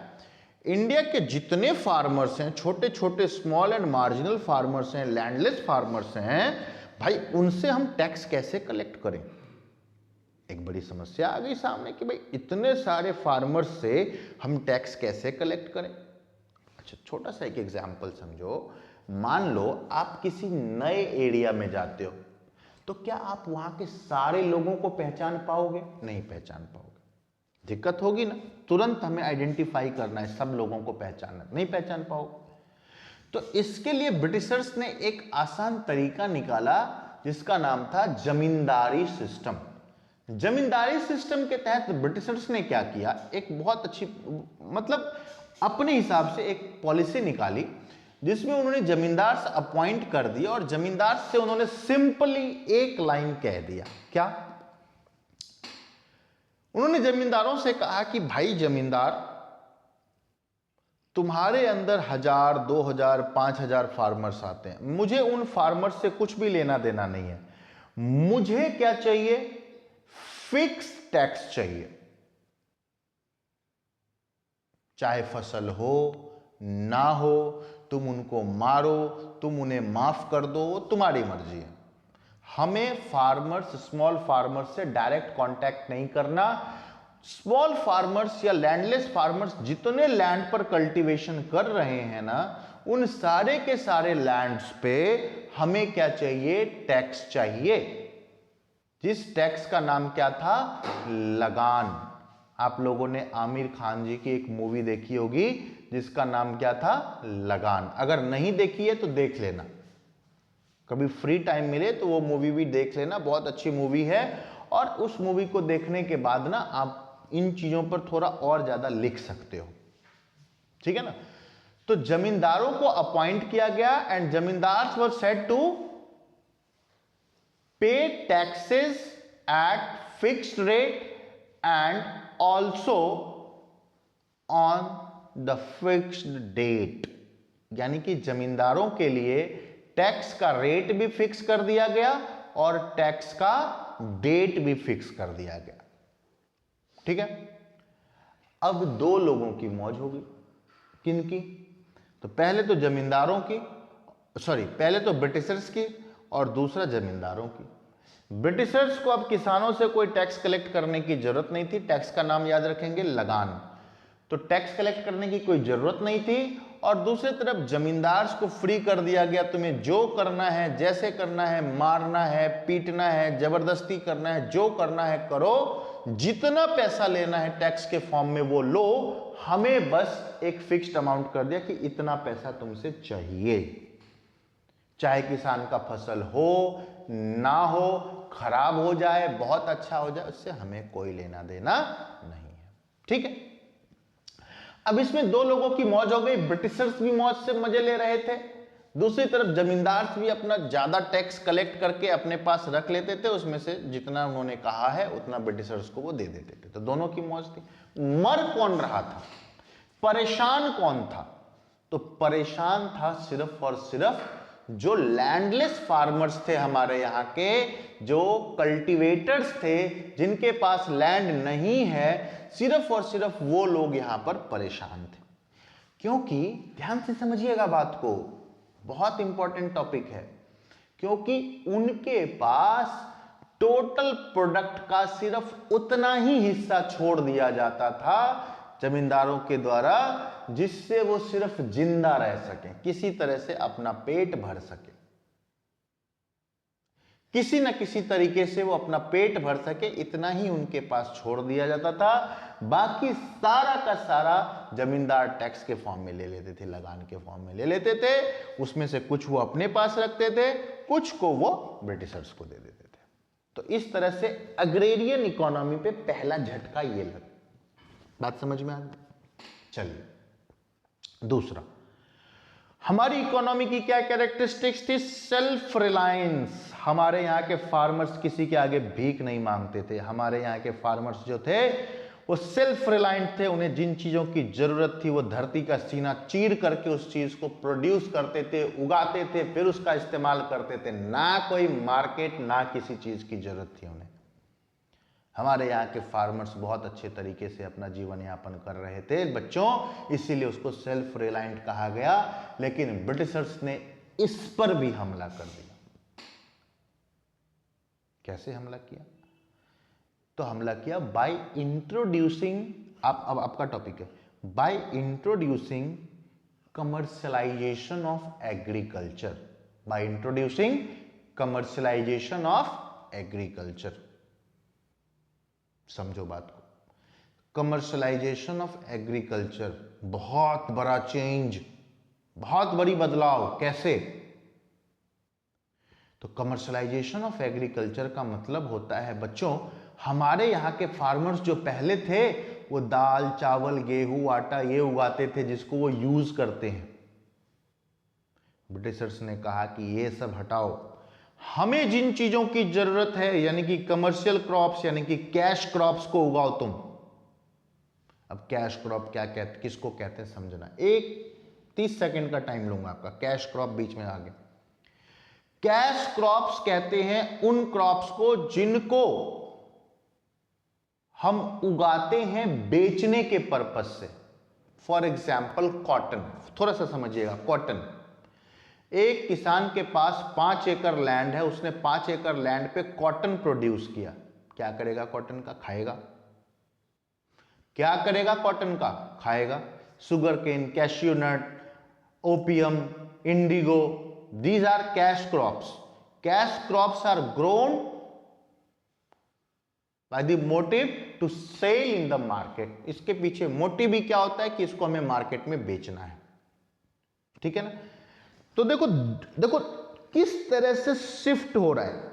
इंडिया के जितने फार्मर्स हैं, छोटे छोटे स्मॉल एंड मार्जिनल फार्मर्स हैं, लैंडलेस फार्मर्स हैं, भाई उनसे हम टैक्स कैसे कलेक्ट करें। एक बड़ी समस्या आ गई सामने कि भाई इतने सारे फार्मर्स से हम टैक्स कैसे कलेक्ट करें। अच्छा छोटा सा एक एग्जांपल समझो। मान लो आप किसी नए एरिया में जाते हो, तो क्या आप वहां के सारे लोगों को पहचान पाओगे? नहीं पहचान पाओगे, दिक्कत होगी ना। तुरंत हमें आइडेंटिफाई करना है, सब लोगों को पहचानना, नहीं पहचान पाओगे। तो इसके लिए ब्रिटिशर्स ने एक आसान तरीका निकाला जिसका नाम था जमींदारी सिस्टम। जमींदारी सिस्टम के तहत ब्रिटिशर्स ने क्या किया, एक बहुत अच्छी मतलब अपने हिसाब से एक पॉलिसी निकाली जिसमें उन्होंने जमींदार से अपॉइंट कर दिया और जमींदार से उन्होंने सिंपली एक लाइन कह दिया। क्या? उन्होंने जमींदारों से कहा कि भाई जमींदार, तुम्हारे अंदर 1000, 2000, 5000 फार्मर्स आते हैं, मुझे उन फार्मर्स से कुछ भी लेना देना नहीं है। मुझे क्या चाहिए? फिक्स टैक्स चाहिए। चाहे फसल हो ना हो, तुम उनको मारो, तुम उन्हें माफ कर दो, तुम्हारी मर्जी है। हमें फार्मर्स, स्मॉल फार्मर्स से डायरेक्ट कांटेक्ट नहीं करना। स्मॉल फार्मर्स या लैंडलेस फार्मर्स जितने लैंड पर कल्टीवेशन कर रहे हैं ना, उन सारे के सारे लैंड्स पे हमें क्या चाहिए? टैक्स चाहिए। जिस टैक्स का नाम क्या था? लगान। आप लोगों ने आमिर खान जी की एक मूवी देखी होगी जिसका नाम क्या था? लगान। अगर नहीं देखी है तो देख लेना, कभी फ्री टाइम मिले तो वो मूवी भी देख लेना, बहुत अच्छी मूवी है। और उस मूवी को देखने के बाद ना आप इन चीजों पर थोड़ा और ज्यादा लिख सकते हो, ठीक है ना। तो जमींदारों को अपॉइंट किया गया and zamindars were said to pay taxes at fixed rate and also on the fixed date, यानी कि जमींदारों के लिए टैक्स का रेट भी फिक्स कर दिया गया और टैक्स का डेट भी फिक्स कर दिया गया। ठीक है, अब दो लोगों की मौज होगी। किनकी? तो पहले तो जमींदारों की, पहले तो ब्रिटिशर्स की और दूसरा जमींदारों की। ब्रिटिशर्स को अब किसानों से कोई टैक्स कलेक्ट करने की जरूरत नहीं थी। टैक्स का नाम याद रखेंगे, लगान। तो टैक्स कलेक्ट करने की कोई जरूरत नहीं थी। और दूसरी तरफ जमींदार्स को फ्री कर दिया गया, तुम्हें जो करना है, जैसे करना है, मारना है, पीटना है, जबरदस्ती करना है, जो करना है करो, जितना पैसा लेना है टैक्स के फॉर्म में वो लो, हमें बस एक फिक्स्ड अमाउंट कर दिया कि इतना पैसा तुमसे चाहिए। चाहे किसान का फसल हो ना हो, खराब हो जाए, बहुत अच्छा हो जाए, उससे हमें कोई लेना देना नहीं है। ठीक है, अब इसमें दो लोगों की मौज हो गई। ब्रिटिशर्स भी मौज से मजे ले रहे थे, दूसरी तरफ जमींदार भी अपना ज्यादा टैक्स कलेक्ट करके अपने पास रख लेते थे, उसमें से जितना उन्होंने कहा है उतना ब्रिटिशर्स को वो दे देते थे। तो दोनों की मौज थी। मर कौन रहा था, परेशान कौन था? तो परेशान था सिर्फ और सिर्फ जो लैंडलेस फार्मर्स थे हमारे यहाँ के, जो कल्टीवेटर्स थे, जिनके पास लैंड नहीं है, सिर्फ और सिर्फ वो लोग यहां पर परेशान थे। क्योंकि ध्यान से समझिएगा बात को, बहुत इंपॉर्टेंट टॉपिक है, क्योंकि उनके पास टोटल प्रोडक्ट का सिर्फ उतना ही हिस्सा छोड़ दिया जाता था जमींदारों के द्वारा, जिससे वो सिर्फ जिंदा रह सके, किसी तरह से अपना पेट भर सके, किसी न किसी तरीके से वो अपना पेट भर सके, इतना ही उनके पास छोड़ दिया जाता था। बाकी सारा का सारा जमींदार टैक्स के फॉर्म में ले लेते थे, लगान के फॉर्म में ले लेते थे। उसमें से कुछ वो अपने पास रखते थे, कुछ को वो ब्रिटिशर्स को दे देते थे। तो इस तरह से अग्रेरियन इकोनॉमी पे पहला झटका ये लगा। बात समझ में आ गई? चलिए, दूसरा, हमारी इकोनॉमी की क्या कैरेक्टरिस्टिक्स थी? Self reliance. हमारे यहाँ के फार्मर्स किसी के आगे भीख नहीं मांगते थे। हमारे यहाँ के फार्मर्स जो थे वो सेल्फ रिलायंट थे। उन्हें जिन चीजों की जरूरत थी वो धरती का सीना चीर करके उस चीज को प्रोड्यूस करते थे, उगाते थे, फिर उसका इस्तेमाल करते थे। ना कोई मार्केट, ना किसी चीज की जरूरत थी उन्हें। हमारे यहाँ के फार्मर्स बहुत अच्छे तरीके से अपना जीवन यापन कर रहे थे बच्चों, इसीलिए उसको सेल्फ रिलायंट कहा गया। लेकिन ब्रिटिशर्स ने इस पर भी हमला कर दिया। कैसे हमला किया? तो हमला किया बाय इंट्रोड्यूसिंग, अब आपका टॉपिक है, by introducing commercialisation of agriculture. By introducing commercialisation of agriculture. समझो बात को, कमर्शियलाइजेशन ऑफ एग्रीकल्चर, बहुत बड़ा चेंज, बहुत बड़ी बदलाव। कैसे? तो कमर्शियलाइजेशन ऑफ एग्रीकल्चर का मतलब होता है बच्चों, हमारे यहाँ के फार्मर्स जो पहले थे वो दाल, चावल, गेहूं, आटा ये उगाते थे जिसको वो यूज करते हैं। ब्रिटिशर्स ने कहा कि ये सब हटाओ, हमें जिन चीजों की जरूरत है, यानी कि कमर्शियल क्रॉप्स, यानी कि कैश क्रॉप्स को उगाओ तुम। अब कैश क्रॉप क्या कहते, किसको कहते हैं समझना। 30 सेकंड का टाइम लूंगा आपका। कैश क्रॉप बीच में आ गया। कैश क्रॉप्स कहते हैं उन क्रॉप्स को जिनको हम उगाते हैं बेचने के पर्पज से। फॉर एग्जाम्पल कॉटन, थोड़ा सा समझिएगा। कॉटन, एक किसान के पास 5 एकड़ लैंड है, उसने 5 एकड़ लैंड पे कॉटन प्रोड्यूस किया। क्या करेगा कॉटन का? खाएगा। क्या करेगा कॉटन का? खाएगा। Sugar cane, cashew nut, opium, indigo, these are cash crops. Cash crops are grown by the motive to sell in the market. इसके पीछे मोटिव भी क्या होता है कि इसको हमें मार्केट में बेचना है। ठीक है ना? तो देखो किस तरह से शिफ्ट हो रहा है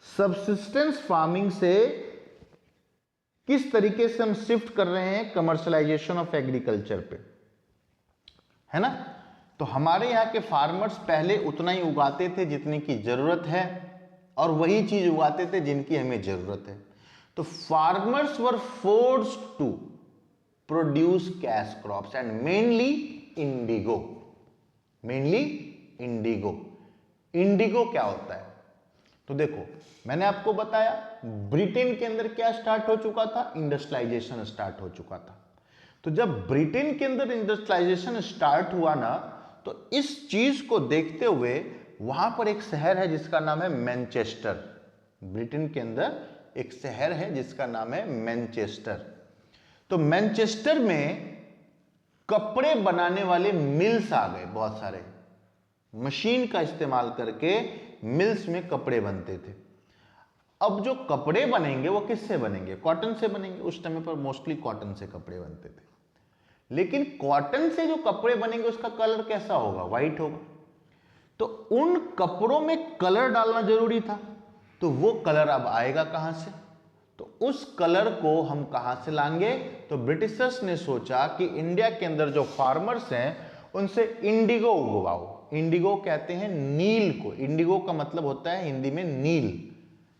सबसिस्टेंस फार्मिंग से, किस तरीके से हम शिफ्ट कर रहे हैं कमर्शियलाइजेशन ऑफ एग्रीकल्चर पे। है ना। तो हमारे यहाँ के फार्मर्स पहले उतना ही उगाते थे जितने की जरूरत है, और वही चीज उगाते थे जिनकी हमें जरूरत है। तो farmers were forced to produce cash crops and mainly indigo. Mainly indigo. Indigo क्या होता है? तो देखो, मैंने आपको बताया ब्रिटेन के अंदर क्या स्टार्ट हो चुका था, इंडस्ट्रियलाइजेशन स्टार्ट हो चुका था। तो जब ब्रिटेन के अंदर इंडस्ट्रियलाइजेशन स्टार्ट हुआ ना, तो इस चीज को देखते हुए वहां पर एक शहर है जिसका नाम है मैनचेस्टर। ब्रिटेन के अंदर एक शहर है जिसका नाम है मैनचेस्टर। तो मैनचेस्टर में कपड़े बनाने वाले मिल्स आ गए, बहुत सारे मशीन का इस्तेमाल करके मिल्स में कपड़े बनते थे। अब जो कपड़े बनेंगे वो किससे बनेंगे? कॉटन से बनेंगे। उस टाइम पर मोस्टली कॉटन से कपड़े बनते थे। लेकिन कॉटन से जो कपड़े बनेंगे उसका कलर कैसा होगा? व्हाइट होगा। तो उन कपड़ों में कलर डालना जरूरी था। तो वो कलर अब आएगा कहां से? तो उस कलर को हम कहां से लाएंगे? तो ब्रिटिशर्स ने सोचा कि इंडिया के अंदर जो फार्मर्स हैं उनसे इंडिगो उगवाओ। इंडिगो कहते हैं नील को। इंडिगो का मतलब होता है हिंदी में नील।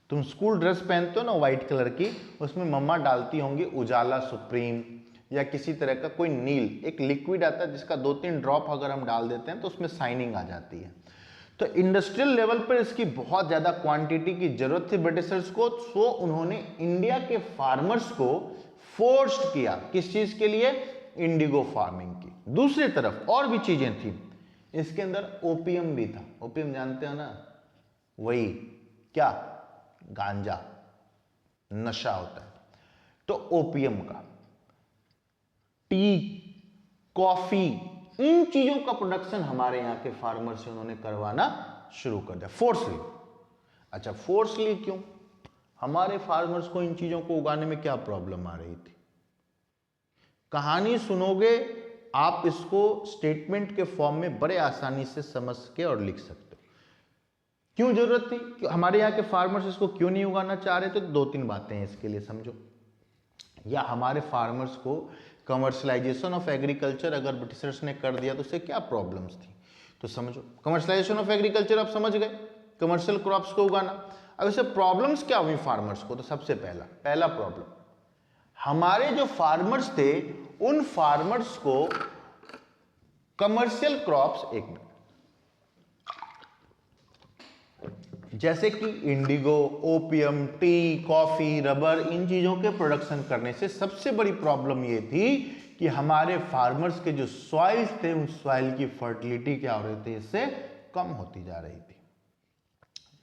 तुम स्कूल ड्रेस पहनते हो ना व्हाइट कलर की, उसमें मम्मा डालती होंगी उजाला सुप्रीम या किसी तरह का कोई नील, एक लिक्विड आता है जिसका 2-3 ड्रॉप अगर हम डाल देते हैं तो उसमें शाइनिंग आ जाती है। तो इंडस्ट्रियल लेवल पर इसकी बहुत ज्यादा क्वांटिटी की जरूरत थी ब्रिटिशर्स को, सो उन्होंने इंडिया के फार्मर्स को फोर्स्ड किया। किस चीज के लिए? इंडिगो फार्मिंग की। दूसरी तरफ और भी चीजें थी इसके अंदर। ओपियम भी था। ओपियम जानते हो ना, वही क्या, गांजा, नशा होता है। तो ओपियम का, टी, कॉफी, इन चीजों का प्रोडक्शन हमारे यहां के फार्मर से उन्होंने करवाना शुरू कर दिया फोर्सली। अच्छा, फोर्सली क्यों? हमारे फार्मर्स को इन चीजों को उगाने में क्या प्रॉब्लम आ रही थी? कहानी सुनोगे आप, इसको स्टेटमेंट के फॉर्म में बड़े आसानी से समझ के और लिख सकते हो। क्यों जरूरत थी कि हमारे यहाँ के फार्मर्स इसको क्यों नहीं उगाना चाह रहे थे? 2-3 बातें हैं इसके लिए, समझो। या हमारे फार्मर्स को कमर्शलाइजेशन ऑफ एग्रीकल्चर अगर ब्रिटिशर्स ने कर दिया तो उससे क्या प्रॉब्लम्स थी? तो समझो, कमर्शलाइजेशन ऑफ एग्रीकल्चर आप समझ गए, कमर्शियल क्रॉप्स को उगाना। अब इससे प्रॉब्लम्स क्या हुई फार्मर्स को? तो सबसे पहला प्रॉब्लम, हमारे जो फार्मर्स थे उन फार्मर्स को कमर्शियल क्रॉप्स, एक मिनट, जैसे कि indigo, opium, tea, coffee, rubber, इन चीजों के प्रोडक्शन करने से सबसे बड़ी प्रॉब्लम ये थी कि हमारे फार्मर्स के जो सॉइल्स थे उन सॉइल की फर्टिलिटी क्या हो रही थी, इससे कम होती जा रही थी।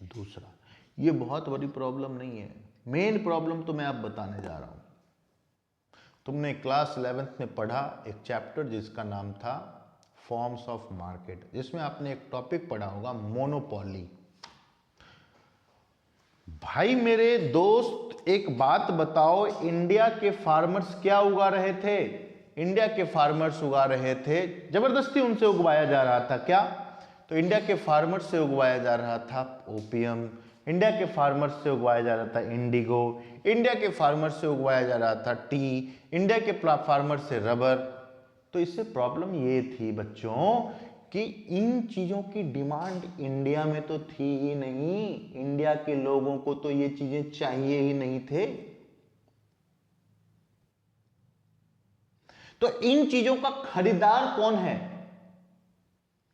दूसरा, ये बहुत बड़ी प्रॉब्लम नहीं है, मेन प्रॉब्लम तो मैं आप बताने जा रहा हूं। तुमने क्लास 11th में पढ़ा एक चैप्टर जिसका नाम था फॉर्म्स ऑफ मार्केट, जिसमें आपने एक टॉपिक पढ़ा होगा मोनोपोली। भाई मेरे दोस्त, एक बात बताओ, इंडिया के फार्मर्स क्या उगा रहे थे? इंडिया के फार्मर्स उगा रहे थे, जबरदस्ती उनसे उगवाया जा रहा था क्या? तो इंडिया के फार्मर्स से उगवाया जा रहा था ओपियम, इंडिया के फार्मर्स से उगवाया जा रहा था इंडिगो, इंडिया के फार्मर्स से उगवाया जा रहा था टी, इंडिया के फार्मर्स से रबर। तो इससे प्रॉब्लम ये थी बच्चों कि इन चीजों की डिमांड इंडिया में तो थी ही नहीं, इंडिया के लोगों को तो ये चीजें चाहिए ही नहीं थे। तो इन चीजों का खरीदार कौन है?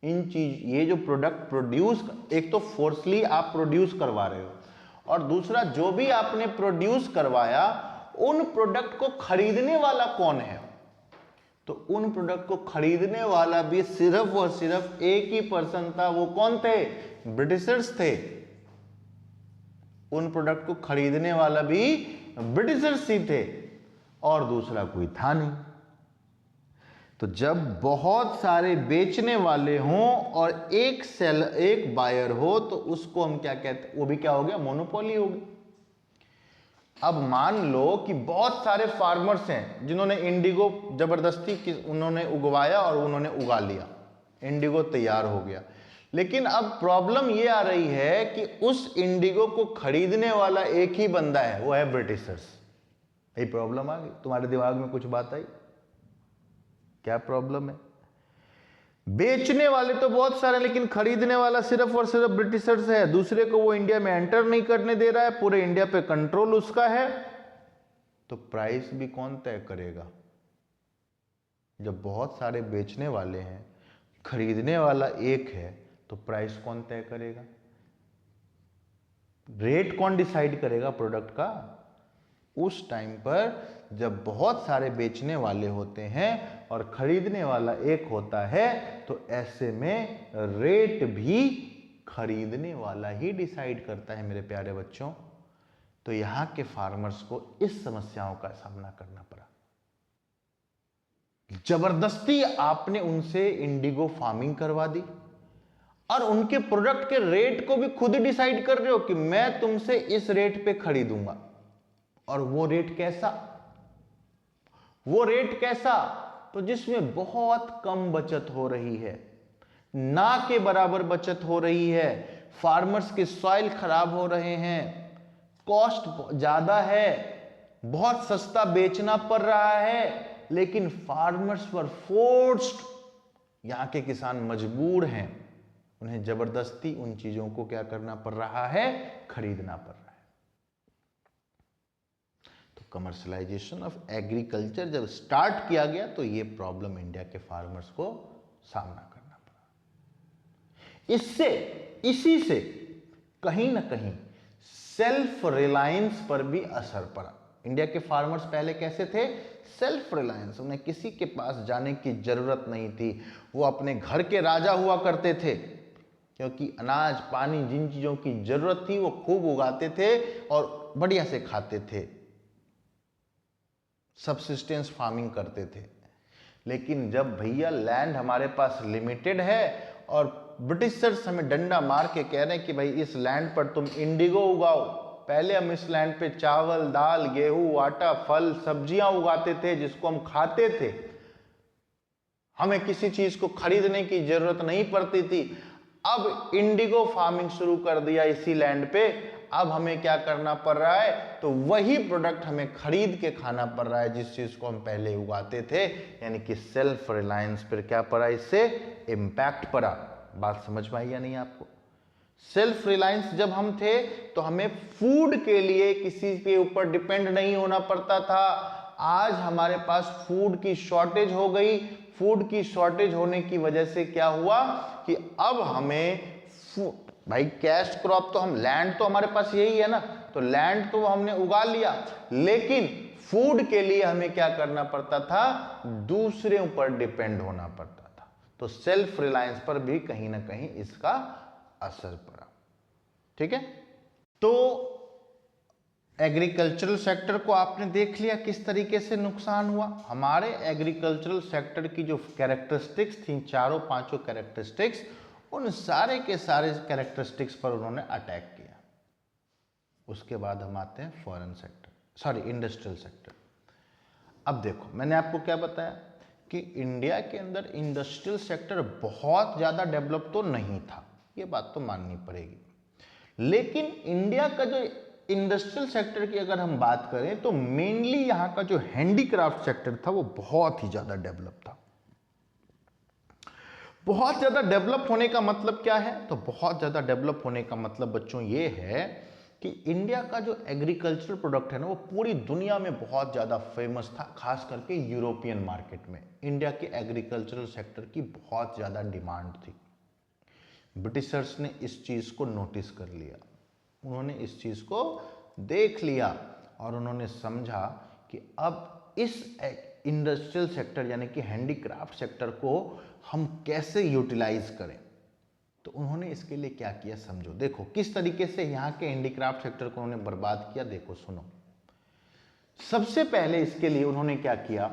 ये जो प्रोडक्ट प्रोड्यूस, एक तो फोर्सली आप प्रोड्यूस करवा रहे हो, और दूसरा जो भी आपने प्रोड्यूस करवाया उन प्रोडक्ट को खरीदने वाला कौन है? तो उन प्रोडक्ट को खरीदने वाला भी सिर्फ और सिर्फ एक ही पर्सन था। वो कौन थे? ब्रिटिशर्स थे। उन प्रोडक्ट को खरीदने वाला भी ब्रिटिशर्स ही थे, और दूसरा कोई था नहीं। तो जब बहुत सारे बेचने वाले हों और एक बायर हो तो उसको हम क्या कहते हैं? वो भी क्या हो गया? मोनोपोली हो गई। अब मान लो कि बहुत सारे फार्मर्स हैं जिन्होंने इंडिगो जबरदस्ती उन्होंने उगवाया और उन्होंने उगा लिया, इंडिगो तैयार हो गया। लेकिन अब प्रॉब्लम ये आ रही है कि उस इंडिगो को खरीदने वाला एक ही बंदा है, वो है ब्रिटिशर्स। यही प्रॉब्लम आ गई। तुम्हारे दिमाग में कुछ बात आई? क्या प्रॉब्लम है? बेचने वाले तो बहुत सारे, लेकिन खरीदने वाला सिर्फ और सिर्फ ब्रिटिशर्स है। दूसरे को वो इंडिया में एंटर नहीं करने दे रहा है, पूरे इंडिया पे कंट्रोल उसका है। तो प्राइस भी कौन तय करेगा? जब बहुत सारे बेचने वाले हैं, खरीदने वाला एक है, तो प्राइस कौन तय करेगा? रेट कौन डिसाइड करेगा प्रोडक्ट का? उस टाइम पर जब बहुत सारे बेचने वाले होते हैं और खरीदने वाला एक होता है, तो ऐसे में रेट भी खरीदने वाला ही डिसाइड करता है मेरे प्यारे बच्चों। तो यहां के फार्मर्स को इस समस्याओं का सामना करना पड़ा। जबरदस्ती आपने उनसे इंडिगो फार्मिंग करवा दी और उनके प्रोडक्ट के रेट को भी खुद डिसाइड कर रहे हो कि मैं तुमसे इस रेट पे खरीदूंगा। और वो रेट कैसा? वो रेट कैसा? तो जिसमें बहुत कम बचत हो रही है, ना के बराबर बचत हो रही है। फार्मर्स के सॉइल खराब हो रहे हैं, कॉस्ट ज्यादा है, बहुत सस्ता बेचना पड़ रहा है, लेकिन फार्मर्स वर फोर्स्ड, यहां के किसान मजबूर हैं, उन्हें जबरदस्ती उन चीजों को क्या करना पड़ रहा है? खरीदना पड़ रहा है। तो कमर्शलाइजेशन ऑफ एग्रीकल्चर जब स्टार्ट किया गया तो ये प्रॉब्लम इंडिया के फार्मर्स को सामना करना पड़ा। इसी से कहीं ना कहीं सेल्फ रिलायंस पर भी असर पड़ा। इंडिया के फार्मर्स पहले कैसे थे? सेल्फ रिलायंस, उन्हें किसी के पास जाने की जरूरत नहीं थी, वो अपने घर के राजा हुआ करते थे, क्योंकि अनाज पानी जिन चीजों की जरूरत थी वो खूब उगाते थे और बढ़िया से खाते थे, सबसिस्टेंस फार्मिंग करते थे। लेकिन जब भैया लैंड हमारे पास लिमिटेड है और ब्रिटिशर्स हमें डंडा मार के कह रहे हैं कि भाई इस लैंड पर तुम इंडिगो उगाओ। पहले हम इस लैंड पे चावल दाल गेहूं आटा फल सब्जियां उगाते थे जिसको हम खाते थे, हमें किसी चीज को खरीदने की जरूरत नहीं पड़ती थी। अब इंडिगो फार्मिंग शुरू कर दिया इसी लैंड पे, अब हमें क्या करना पड़ रहा है? तो वही प्रोडक्ट हमें खरीद के खाना पड़ रहा है जिस चीज को हम पहले उगाते थे। यानी कि सेल्फ रिलायंस पर क्या पड़ा? इससे इंपैक्ट पड़ा। बात समझ में आई या नहीं आपको? सेल्फ रिलायंस जब हम थे तो हमें फूड के लिए किसी के ऊपर डिपेंड नहीं होना पड़ता था। आज हमारे पास फूड की शॉर्टेज हो गई। फूड की शॉर्टेज होने की वजह से क्या हुआ कि अब हमें भाई कैश क्रॉप तो हम लैंड तो हमारे पास यही है ना, तो लैंड तो हमने उगा लिया, लेकिन फूड के लिए हमें क्या करना पड़ता था? दूसरे ऊपर डिपेंड होना पड़ता था। तो सेल्फ रिलायंस पर भी कहीं ना कहीं इसका असर पड़ा। ठीक है, तो एग्रीकल्चरल सेक्टर को आपने देख लिया किस तरीके से नुकसान हुआ। हमारे एग्रीकल्चरल सेक्टर की जो कैरेक्टरिस्टिक्स थी, चारों पांचों कैरेक्टरिस्टिक्स, उन सारे के सारे कैरेक्टरिस्टिक्स पर उन्होंने अटैक किया। उसके बाद हम आते हैं foreign sector, sorry industrial sector. अब देखो, मैंने आपको क्या बताया कि इंडिया के अंदर इंडस्ट्रियल सेक्टर बहुत ज़्यादा डेवलप तो नहीं था, ये बात तो माननी पड़ेगी। लेकिन इंडिया का जो इंडस्ट्रियल सेक्टर की अगर हम बात करें तो मेनली यहाँ का जो हैंडीक्राफ्ट सेक्टर था वो बहुत ही ज़्यादा डेवलप था। बहुत ज़्यादा डेवलप होने का मतलब क्या है? तो बहुत ज़्यादा डेवलप होने का मतलब बच्चों ये है कि इंडिया का जो एग्रीकल्चर प्रोडक्ट है ना वो पूरी दुनिया में बहुत ज़्यादा फेमस था, खास करके यूरोपियन मार्केट में इंडिया के एग्रीकल्चरल सेक्टर की बहुत ज़्यादा डिमांड थी। ब्रिटिशर्स ने इस चीज़ को नोटिस कर लिया, उन्होंने इस चीज़ को देख लिया और उन्होंने समझा कि अब इस इंडस्ट्रियल सेक्टर यानी कि हैंडीक्राफ्ट सेक्टर को हम कैसे यूटिलाइज करें। तो उन्होंने इसके लिए क्या किया समझो। देखो किस तरीके से यहाँ के हैंडीक्राफ्ट सेक्टर को उन्होंने बर्बाद किया। देखो सुनो, सबसे पहले इसके लिए उन्होंने क्या किया,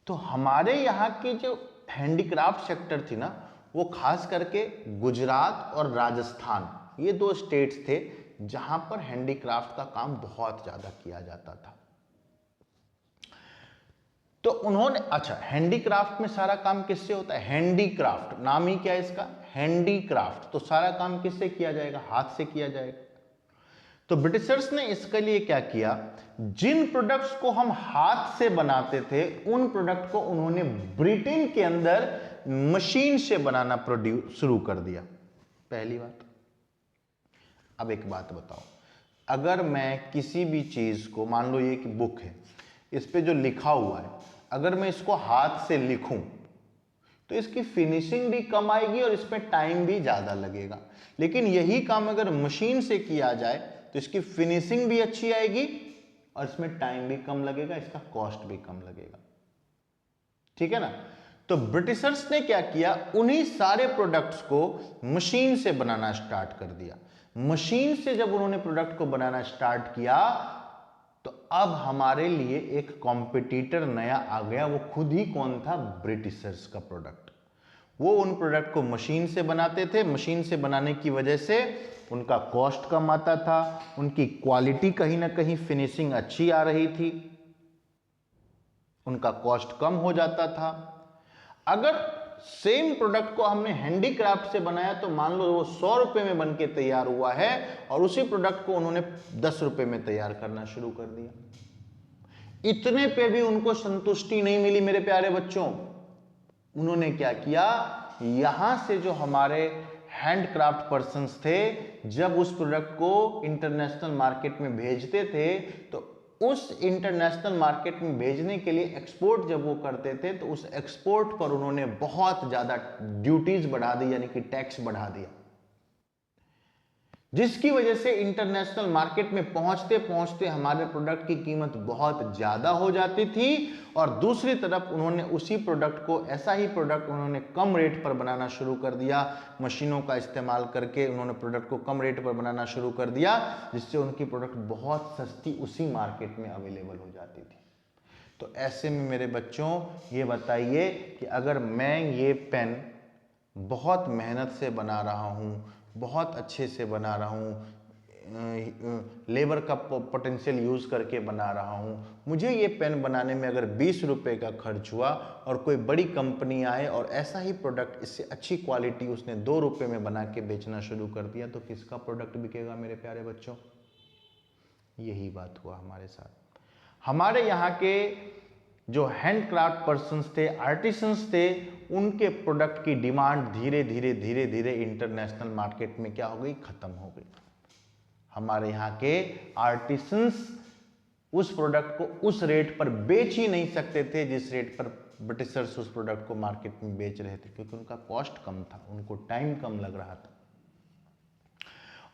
तो हमारे यहाँ की जो हैंडीक्राफ्ट सेक्टर थी ना वो खास करके गुजरात और राजस्थान, ये दो स्टेट्स थे जहां पर हैंडीक्राफ्ट का काम बहुत ज्यादा किया जाता था। तो उन्होंने, अच्छा हैंडीक्राफ्ट में सारा काम किससे होता है? हैंडीक्राफ्ट नाम ही क्या है इसका, हैंडीक्राफ्ट। तो सारा काम किससे किया जाएगा? हाथ से किया जाएगा। तो ब्रिटिशर्स ने इसके लिए क्या किया, जिन प्रोडक्ट्स को हम हाथ से बनाते थे उन प्रोडक्ट को उन्होंने ब्रिटेन के अंदर मशीन से बनाना प्रोड्यूस शुरू कर दिया। पहली बात। अब एक बात बताओ, अगर मैं किसी भी चीज को, मान लो ये कि बुक है, इस पे जो लिखा हुआ है, अगर मैं इसको हाथ से लिखूं तो इसकी फिनिशिंग भी कम आएगी और इसमें टाइम भी ज्यादा लगेगा। लेकिन यही काम अगर मशीन से किया जाए तो इसकी फिनिशिंग भी अच्छी आएगी और इसमें टाइम भी कम लगेगा, इसका कॉस्ट भी कम लगेगा। ठीक है ना। तो ब्रिटिशर्स ने क्या किया, उन्हीं सारे प्रोडक्ट्स को मशीन से बनाना स्टार्ट कर दिया। मशीन से जब उन्होंने प्रोडक्ट को बनाना स्टार्ट किया तो अब हमारे लिए एक कॉम्पिटिटर नया आ गया। वो खुद ही कौन था, ब्रिटिशर्स का प्रोडक्ट। वो उन प्रोडक्ट को मशीन से बनाते थे, मशीन से बनाने की वजह से उनका कॉस्ट कम आता था, उनकी क्वालिटी कहीं ना कहीं फिनिशिंग अच्छी आ रही थी, उनका कॉस्ट कम हो जाता था। अगर सेम प्रोडक्ट को हमने हैंडीक्राफ्ट से बनाया तो मान लो वो 100 रुपए में बन के तैयार हुआ है और उसी प्रोडक्ट को उन्होंने 10 रुपए में तैयार करना शुरू कर दिया। इतने पे भी उनको संतुष्टि नहीं मिली मेरे प्यारे बच्चों। उन्होंने क्या किया, यहां से जो हमारे हैंडक्राफ्ट पर्सन्स थे, जब उस प्रोडक्ट को इंटरनेशनल मार्केट में भेजते थे तो उस इंटरनेशनल मार्केट में भेजने के लिए एक्सपोर्ट जब वो करते थे तो उस एक्सपोर्ट पर उन्होंने बहुत ज्यादा ड्यूटीज बढ़ा दी, यानी कि टैक्स बढ़ा दिया, जिसकी वजह से इंटरनेशनल मार्केट में पहुंचते पहुंचते हमारे प्रोडक्ट की कीमत बहुत ज्यादा हो जाती थी। और दूसरी तरफ उन्होंने उसी प्रोडक्ट को, ऐसा ही प्रोडक्ट उन्होंने कम रेट पर बनाना शुरू कर दिया। मशीनों का इस्तेमाल करके उन्होंने प्रोडक्ट को कम रेट पर बनाना शुरू कर दिया, जिससे उनकी प्रोडक्ट बहुत सस्ती उसी मार्केट में अवेलेबल हो जाती थी। तो ऐसे में मेरे बच्चों ये बताइए कि अगर मैं ये पेन बहुत मेहनत से बना रहा हूँ, बहुत अच्छे से बना रहा हूँ, लेबर का पोटेंशियल यूज़ करके बना रहा हूँ, मुझे ये पेन बनाने में अगर 20 रुपए का खर्च हुआ और कोई बड़ी कंपनी आए और ऐसा ही प्रोडक्ट, इससे अच्छी क्वालिटी उसने 2 रुपए में बना के बेचना शुरू कर दिया, तो किसका प्रोडक्ट बिकेगा मेरे प्यारे बच्चों? यही बात हुआ हमारे साथ। हमारे यहाँ के जो हैंडक्राफ्ट पर्सन्स थे, आर्टिसंस थे, उनके प्रोडक्ट की डिमांड धीरे धीरे धीरे धीरे इंटरनेशनल मार्केट में क्या हो गई, खत्म हो गई। हमारे यहाँ के आर्टिसंस उस प्रोडक्ट को उस रेट पर बेच ही नहीं सकते थे जिस रेट पर ब्रिटिशर्स उस प्रोडक्ट को मार्केट में बेच रहे थे, क्योंकि उनका कॉस्ट कम था, उनको टाइम कम लग रहा था।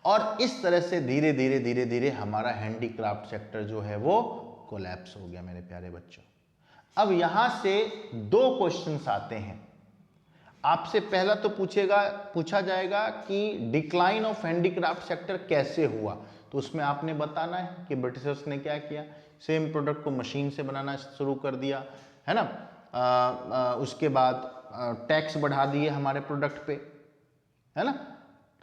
और इस तरह से धीरे धीरे धीरे धीरे हमारा हैंडीक्राफ्ट सेक्टर जो है वो कोलैप्स हो गया मेरे प्यारे बच्चों। अब यहां से 2 क्वेश्चंस आते हैं आपसे। पहला तो पूछा जाएगा कि डिक्लाइन ऑफ हैंडीक्राफ्ट सेक्टर कैसे हुआ, तो उसमें आपने बताना है कि ब्रिटिशर्स ने क्या किया, सेम प्रोडक्ट को मशीन से बनाना शुरू कर दिया, है ना। उसके बाद टैक्स बढ़ा दिए हमारे प्रोडक्ट पे, है ना।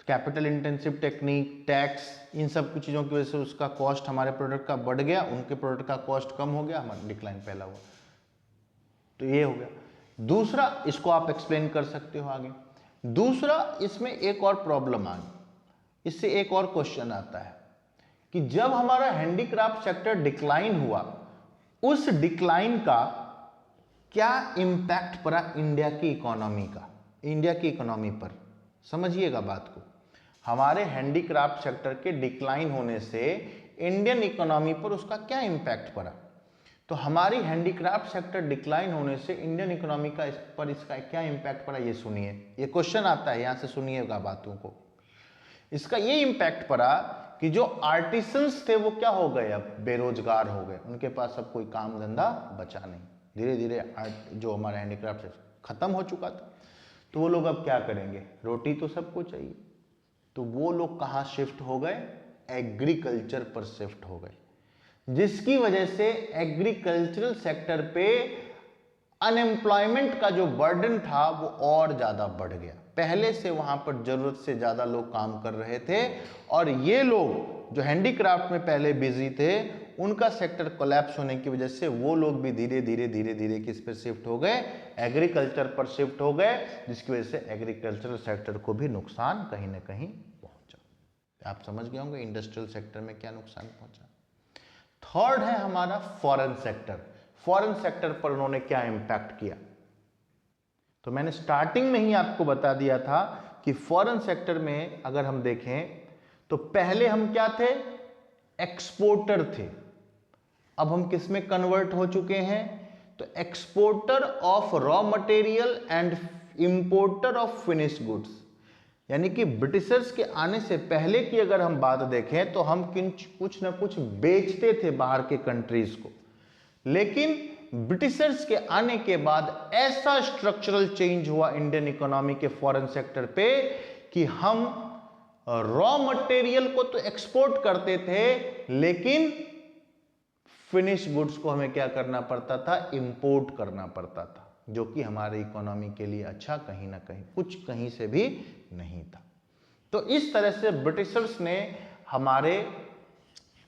कैपिटल इंटेंसिव टेक्निक, टैक्स, इन सब कुछ चीज़ों की वजह से उसका कॉस्ट हमारे प्रोडक्ट का बढ़ गया, उनके प्रोडक्ट का कॉस्ट कम हो गया, हमारा डिक्लाइन पहला हुआ। तो ये हो गया। दूसरा, इसको आप एक्सप्लेन कर सकते हो आगे। दूसरा, इसमें एक और प्रॉब्लम आ गई, इससे एक और क्वेश्चन आता है कि जब हमारा हैंडीक्राफ्ट सेक्टर डिक्लाइन हुआ, उस डिक्लाइन का क्या इंपैक्ट पड़ा इंडिया की इकोनॉमी का, इंडिया की इकोनॉमी पर। समझिएगा बात को, हमारे हैंडीक्राफ्ट सेक्टर के डिक्लाइन होने से इंडियन इकोनॉमी पर उसका क्या इंपैक्ट पड़ा। तो हमारी हैंडीक्राफ्ट सेक्टर डिक्लाइन होने से इंडियन इकोनॉमी का इसका क्या इंपैक्ट पड़ा, ये सुनिए। ये क्वेश्चन आता है, यहां से सुनिएगा बातों को। इसका ये इंपैक्ट पड़ा कि जो आर्टिसंस थे वो क्या हो गए, अब बेरोजगार हो गए, उनके पास अब कोई काम धंधा बचा नहीं। धीरे धीरे जो हमारा हैंडीक्राफ्ट खत्म हो चुका था, तो वो लोग अब क्या करेंगे, रोटी तो सबको चाहिए। तो वो लोग कहाँ शिफ्ट हो गए, एग्रीकल्चर पर शिफ्ट हो गए, जिसकी वजह से एग्रीकल्चरल सेक्टर पे अनएम्प्लॉयमेंट का जो बर्डन था वो और ज्यादा बढ़ गया। पहले से वहां पर जरूरत से ज्यादा लोग काम कर रहे थे, और ये लोग जो हैंडीक्राफ्ट में पहले बिजी थे, उनका सेक्टर कोलैप्स होने की वजह से वो लोग भी धीरे धीरे धीरे धीरे किस पर शिफ्ट हो गए, एग्रीकल्चर पर शिफ्ट हो गए, जिसकी वजह से एग्रीकल्चरल सेक्टर को भी नुकसान कहीं ना कहीं पहुंचा। आप समझ गए होंगे इंडस्ट्रियल सेक्टर में क्या नुकसान पहुंचा। थर्ड है हमारा फॉरेन सेक्टर। फॉरेन सेक्टर पर उन्होंने क्या इंपैक्ट किया, तो मैंने स्टार्टिंग में ही आपको बता दिया था कि फॉरेन सेक्टर में अगर हम देखें तो पहले हम क्या थे, एक्सपोर्टर थे। अब हम किस में कन्वर्ट हो चुके हैं, तो exporter of raw material and importer of finish goods. यानी कि ब्रिटिशर्स के आने से पहले की अगर हम बात देखें तो हम कुछ ना कुछ बेचते थे बाहर के कंट्रीज को, लेकिन ब्रिटिशर्स के आने के बाद ऐसा स्ट्रक्चरल चेंज हुआ इंडियन इकोनॉमी के फॉरेन सेक्टर पे कि हम रॉ मटेरियल को तो एक्सपोर्ट करते थे, लेकिन फिनिश गुड्स को हमें क्या करना पड़ता था, इंपोर्ट करना पड़ता था, जो कि हमारे इकोनॉमी के लिए अच्छा कहीं ना कहीं कुछ कहीं से भी नहीं था। तो इस तरह से ब्रिटिशर्स ने हमारे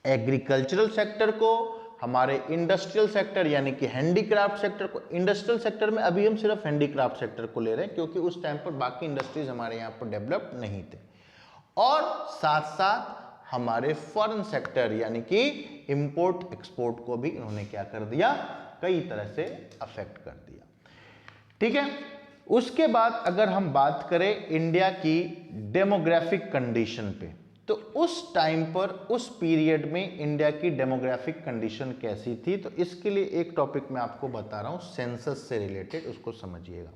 एग्रीकल्चरल सेक्टर को, हमारे इंडस्ट्रियल सेक्टर यानी कि हैंडीक्राफ्ट सेक्टर को, इंडस्ट्रियल सेक्टर में अभी हम सिर्फ हैंडीक्राफ्ट सेक्टर को ले रहे हैं क्योंकि उस टाइम पर बाकी इंडस्ट्रीज हमारे यहाँ पर डेवलप नहीं थे, और साथ साथ हमारे फॉरेन सेक्टर यानी कि इंपोर्ट एक्सपोर्ट को भी इन्होंने क्या कर दिया, कई तरह से अफेक्ट कर दिया। ठीक है, उसके बाद अगर हम बात करें इंडिया की डेमोग्राफिक कंडीशन पे, तो उस टाइम पर, उस पीरियड में इंडिया की डेमोग्राफिक कंडीशन कैसी थी, तो इसके लिए एक टॉपिक मैं आपको बता रहा हूं सेंसस से रिलेटेड, उसको समझिएगा।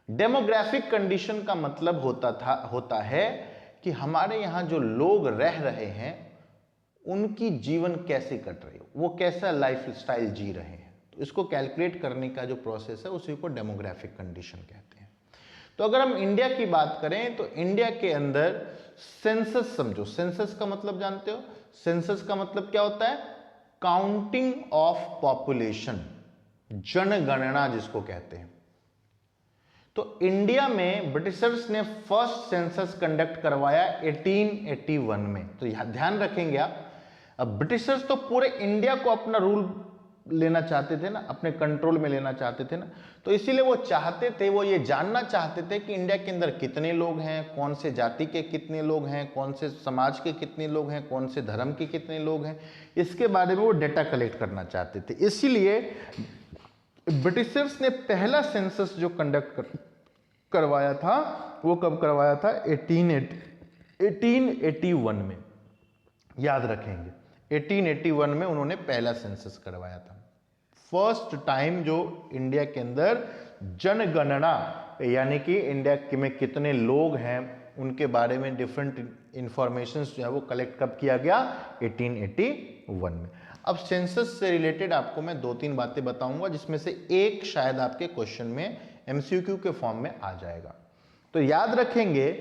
डेमोग्राफिक कंडीशन का मतलब होता है कि हमारे यहां जो लोग रह रहे हैं उनकी जीवन कैसे कट रही है, वो कैसा लाइफ स्टाइल जी रहे हैं, तो इसको कैलकुलेट करने का जो प्रोसेस है उसी को डेमोग्राफिक कंडीशन कहते हैं। तो अगर हम इंडिया की बात करें तो इंडिया के अंदर सेंसस समझो, सेंसस का मतलब जानते हो, सेंसस का मतलब क्या होता है, काउंटिंग ऑफ पॉपुलेशन, जनगणना जिसको कहते हैं। तो इंडिया में ब्रिटिशर्स ने फर्स्ट सेंसस कंडक्ट करवाया 1881 में। तो यहां ध्यान रखेंगे आप, अब ब्रिटिशर्स तो पूरे इंडिया को अपना रूल लेना चाहते थे ना, अपने कंट्रोल में लेना चाहते थे ना, तो इसीलिए वो चाहते थे, वो ये जानना चाहते थे कि इंडिया के अंदर कितने लोग हैं, कौन से जाति के कितने लोग हैं, कौन से समाज के कितने लोग हैं, कौन से धर्म के कितने लोग हैं, इसके बारे में वो डेटा कलेक्ट करना चाहते थे। इसीलिए ब्रिटिशर्स ने पहला सेंसस जो कंडक्ट करवाया था वो कब करवाया था, 1881 में। याद रखेंगे 1881 में उन्होंने पहला सेंसस करवाया था। फर्स्ट टाइम जो इंडिया के अंदर जनगणना यानी कि इंडिया में कितने लोग हैं उनके बारे में डिफरेंट इंफॉर्मेशन जो है वो कलेक्ट कब किया गया, 1881 में। अब सेंसस से रिलेटेड आपको मैं 2-3 बातें बताऊंगा जिसमें से एक शायद आपके क्वेश्चन में MCQ के फॉर्म में आ जाएगा। तो याद रखेंगे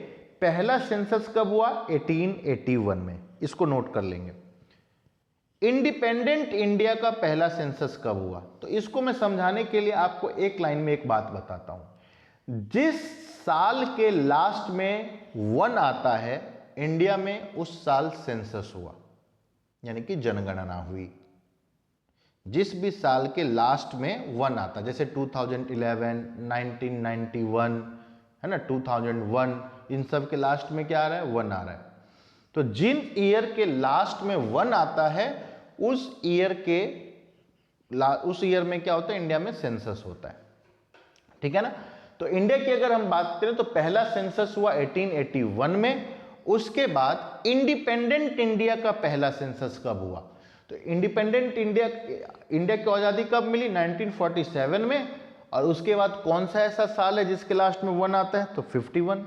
पहला सेंसस कब हुआ, 1881 में, इसको नोट कर लेंगे। इंडिपेंडेंट इंडिया का पहला सेंसस कब हुआ, तो इसको मैं समझाने के लिए आपको एक लाइन में एक बात बताता हूं। जिस साल के लास्ट में 1 आता है इंडिया में, उस साल सेंसस हुआ यानी कि जनगणना हुई। जिस भी साल के लास्ट में 1 आता, जैसे 2011, 1991 है ना, 2001, इन सब के लास्ट में क्या आ रहा है, 1 आ रहा है। तो जिन ईयर के लास्ट में 1 आता है उस ईयर में क्या होता है, इंडिया में सेंसस होता है। ठीक है ना। तो इंडिया की अगर हम बात करें तो पहला सेंसस हुआ 1881 में। उसके बाद इंडिपेंडेंट इंडिया का पहला सेंसस कब हुआ, तो इंडिपेंडेंट इंडिया की आजादी कब मिली, 1947 में। और उसके बाद कौन सा ऐसा साल है जिसके लास्ट में 1 आता है, तो 51।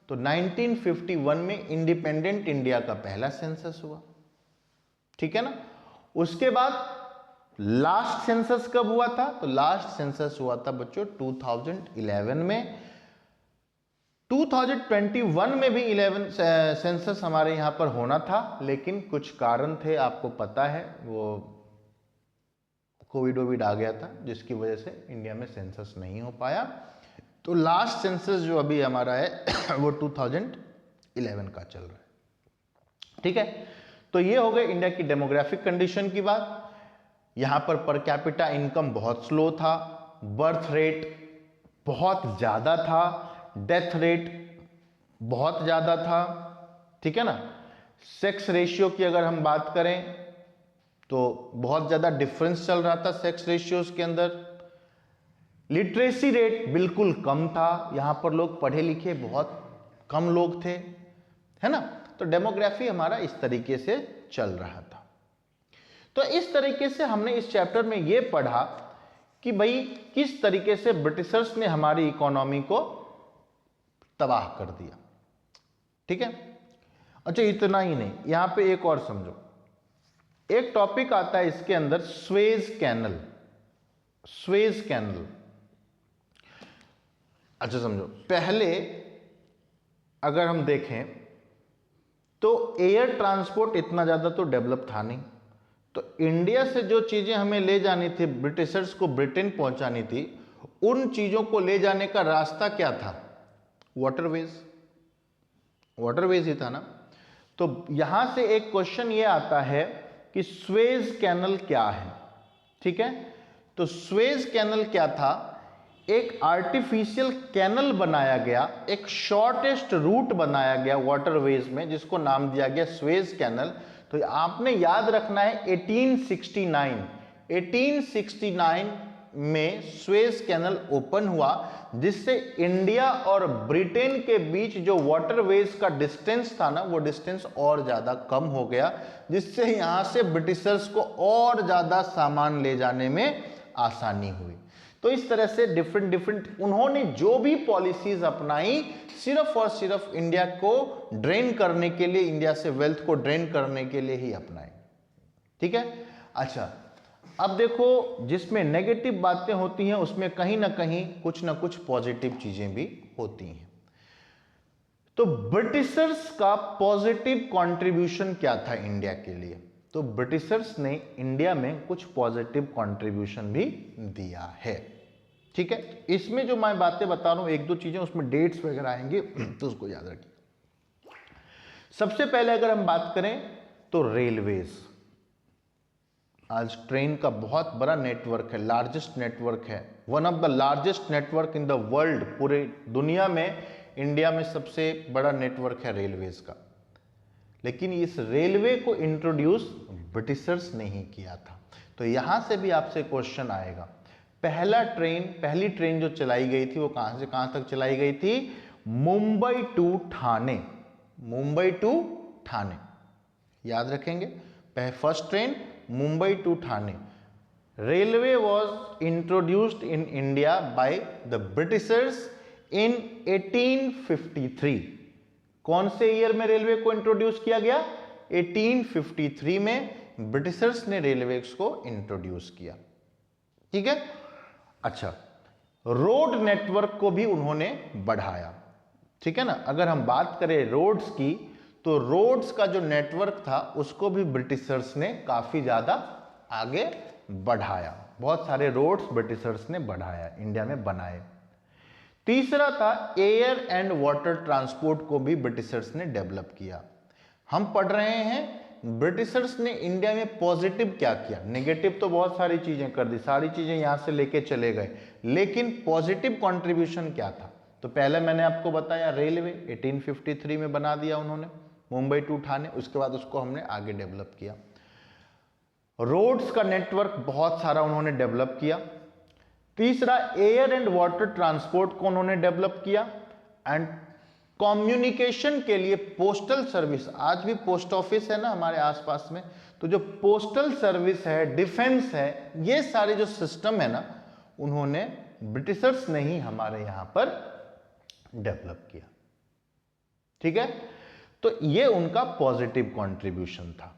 तो 1951 में इंडिपेंडेंट इंडिया का पहला सेंसस हुआ। ठीक है ना। उसके बाद लास्ट सेंसस कब हुआ था, तो लास्ट सेंसस हुआ था बच्चों 2011 में। 2021 में भी 11 सेंसस हमारे यहां पर होना था, लेकिन कुछ कारण थे, आपको पता है, वो कोविड आ गया था जिसकी वजह से इंडिया में सेंसस नहीं हो पाया। तो लास्ट सेंसस जो अभी हमारा है वो 2011 का चल रहा है। ठीक है। तो ये हो गए इंडिया की डेमोग्राफिक कंडीशन की बात। यहां पर कैपिटा इनकम बहुत स्लो था, बर्थ रेट बहुत ज्यादा था, डेथ रेट बहुत ज्यादा था। ठीक है ना। सेक्स रेशियो की अगर हम बात करें तो बहुत ज्यादा डिफरेंस चल रहा था सेक्स रेशियोज के अंदर। लिटरेसी रेट बिल्कुल कम था, यहां पर लोग पढ़े लिखे बहुत कम लोग थे, है ना। तो डेमोग्राफी हमारा इस तरीके से चल रहा था। तो इस तरीके से हमने इस चैप्टर में यह पढ़ा कि भाई किस तरीके से ब्रिटिशर्स ने हमारी इकोनॉमी को तबाह कर दिया। ठीक है। अच्छा, इतना ही नहीं, यहां पे एक और समझो, एक टॉपिक आता है इसके अंदर, स्वेज कैनल। स्वेज कैनल, अच्छा समझो, पहले अगर हम देखें तो एयर ट्रांसपोर्ट इतना ज्यादा तो डेवलप था नहीं, तो इंडिया से जो चीजें हमें ले जानी थी, ब्रिटिशर्स को ब्रिटेन पहुंचानी थी, उन चीजों को ले जाने का रास्ता क्या था? वाटरवेज, वाटरवेज ही था ना। तो यहां से एक क्वेश्चन ये आता है कि स्वेज कैनल क्या है। ठीक है, तो स्वेज कैनल क्या था? एक आर्टिफिशियल कैनल बनाया गया, एक शॉर्टेस्ट रूट बनाया गया वाटरवेज में, जिसको नाम दिया गया स्वेज कैनल। तो आपने याद रखना है 1869 में स्वेज कैनल ओपन हुआ, जिससे इंडिया और ब्रिटेन के बीच जो वाटरवेज का डिस्टेंस था ना, वो डिस्टेंस और ज्यादा कम हो गया, जिससे यहां से ब्रिटिशर्स को और ज्यादा सामान ले जाने में आसानी हुई। तो इस तरह से डिफरेंट उन्होंने जो भी पॉलिसीज अपनाई, सिर्फ और सिर्फ इंडिया को ड्रेन करने के लिए, इंडिया से वेल्थ को ड्रेन करने के लिए ही अपनाई। ठीक है। अच्छा, अब देखो, जिसमें नेगेटिव बातें होती हैं उसमें कहीं ना कहीं कुछ ना कुछ पॉजिटिव चीजें भी होती हैं। तो ब्रिटिशर्स का पॉजिटिव कंट्रीब्यूशन क्या था इंडिया के लिए? तो ब्रिटिशर्स ने इंडिया में कुछ पॉजिटिव कंट्रीब्यूशन भी दिया है। ठीक है, इसमें जो मैं बातें बता रहा हूं, एक दो चीजें उसमें डेट्स वगैरह आएंगे तो उसको याद रखिए। सबसे पहले अगर हम बात करें तो रेलवेज, आज ट्रेन का बहुत बड़ा नेटवर्क है, लार्जेस्ट नेटवर्क है, one of the largest network in the world, पूरे दुनिया में इंडिया में सबसे बड़ा नेटवर्क है रेलवेज का। लेकिन इस रेलवे को इंट्रोड्यूस ब्रिटिशर्स ने ही किया था। तो यहां से भी आपसे क्वेश्चन आएगा, पहली ट्रेन जो चलाई गई थी वो कहां से कहां तक चलाई गई थी? मुंबई टू ठाणे, मुंबई टू ठाणे, याद रखेंगे। First train Mumbai to Thane. Railway was introduced in India by the Britishers in 1853। कौन से ईयर में रेलवे को इंट्रोड्यूस किया गया? 1853 में ब्रिटिशर्स ने रेलवे को इंट्रोड्यूस किया। ठीक है। अच्छा, रोड नेटवर्क को भी उन्होंने बढ़ाया। ठीक है ना। अगर हम बात करें रोड्स की, तो रोड्स का जो नेटवर्क था उसको भी ब्रिटिशर्स ने काफी ज्यादा आगे बढ़ाया। बहुत सारे रोड्स ब्रिटिशर्स ने बढ़ाया, इंडिया में बनाए। तीसरा था एयर एंड वाटर ट्रांसपोर्ट को भी ब्रिटिशर्स ने डेवलप किया। हम पढ़ रहे हैं ब्रिटिशर्स ने इंडिया में पॉजिटिव क्या किया, नेगेटिव तो बहुत सारी चीजें कर दी, सारी चीजें यहां से लेके चले गए, लेकिन पॉजिटिव कंट्रीब्यूशन क्या था? तो पहले मैंने आपको बताया रेलवे 1853 में बना दिया उन्होंने, मुंबई टू ठाणे, उसके बाद उसको हमने आगे डेवलप किया। रोड्स का नेटवर्क बहुत सारा उन्होंने डेवलप किया। तीसरा, एयर एंड वाटर ट्रांसपोर्ट को उन्होंने डेवलप किया। एंड कम्युनिकेशन के लिए पोस्टल सर्विस, आज भी पोस्ट ऑफिस है ना हमारे आसपास में, तो जो पोस्टल सर्विस है, डिफेंस है, ये सारे जो सिस्टम है ना, उन्होंने ब्रिटिशर्स ने ही हमारे यहां पर डेवलप किया। ठीक है। तो ये उनका पॉजिटिव कंट्रीब्यूशन था,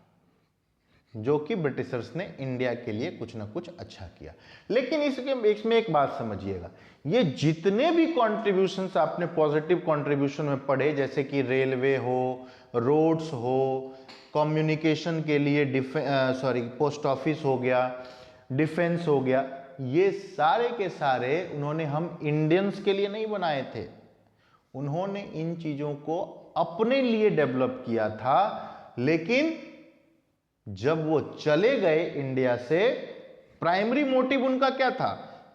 जो कि ब्रिटिशर्स ने इंडिया के लिए कुछ ना कुछ अच्छा किया। लेकिन इसमें एक बात समझिएगा, ये जितने भी कॉन्ट्रीब्यूशंस आपने पॉजिटिव कंट्रीब्यूशन में पढ़े, जैसे कि रेलवे हो, रोड्स हो, कम्युनिकेशन के लिए पोस्ट ऑफिस हो गया, डिफेंस हो गया, ये सारे के सारे उन्होंने हम इंडियंस के लिए नहीं बनाए थे। उन्होंने इन चीजों को अपने लिए डेवलप किया था, लेकिन जब वो चले गए इंडिया से, प्राइमरी मोटिव उनका क्या था?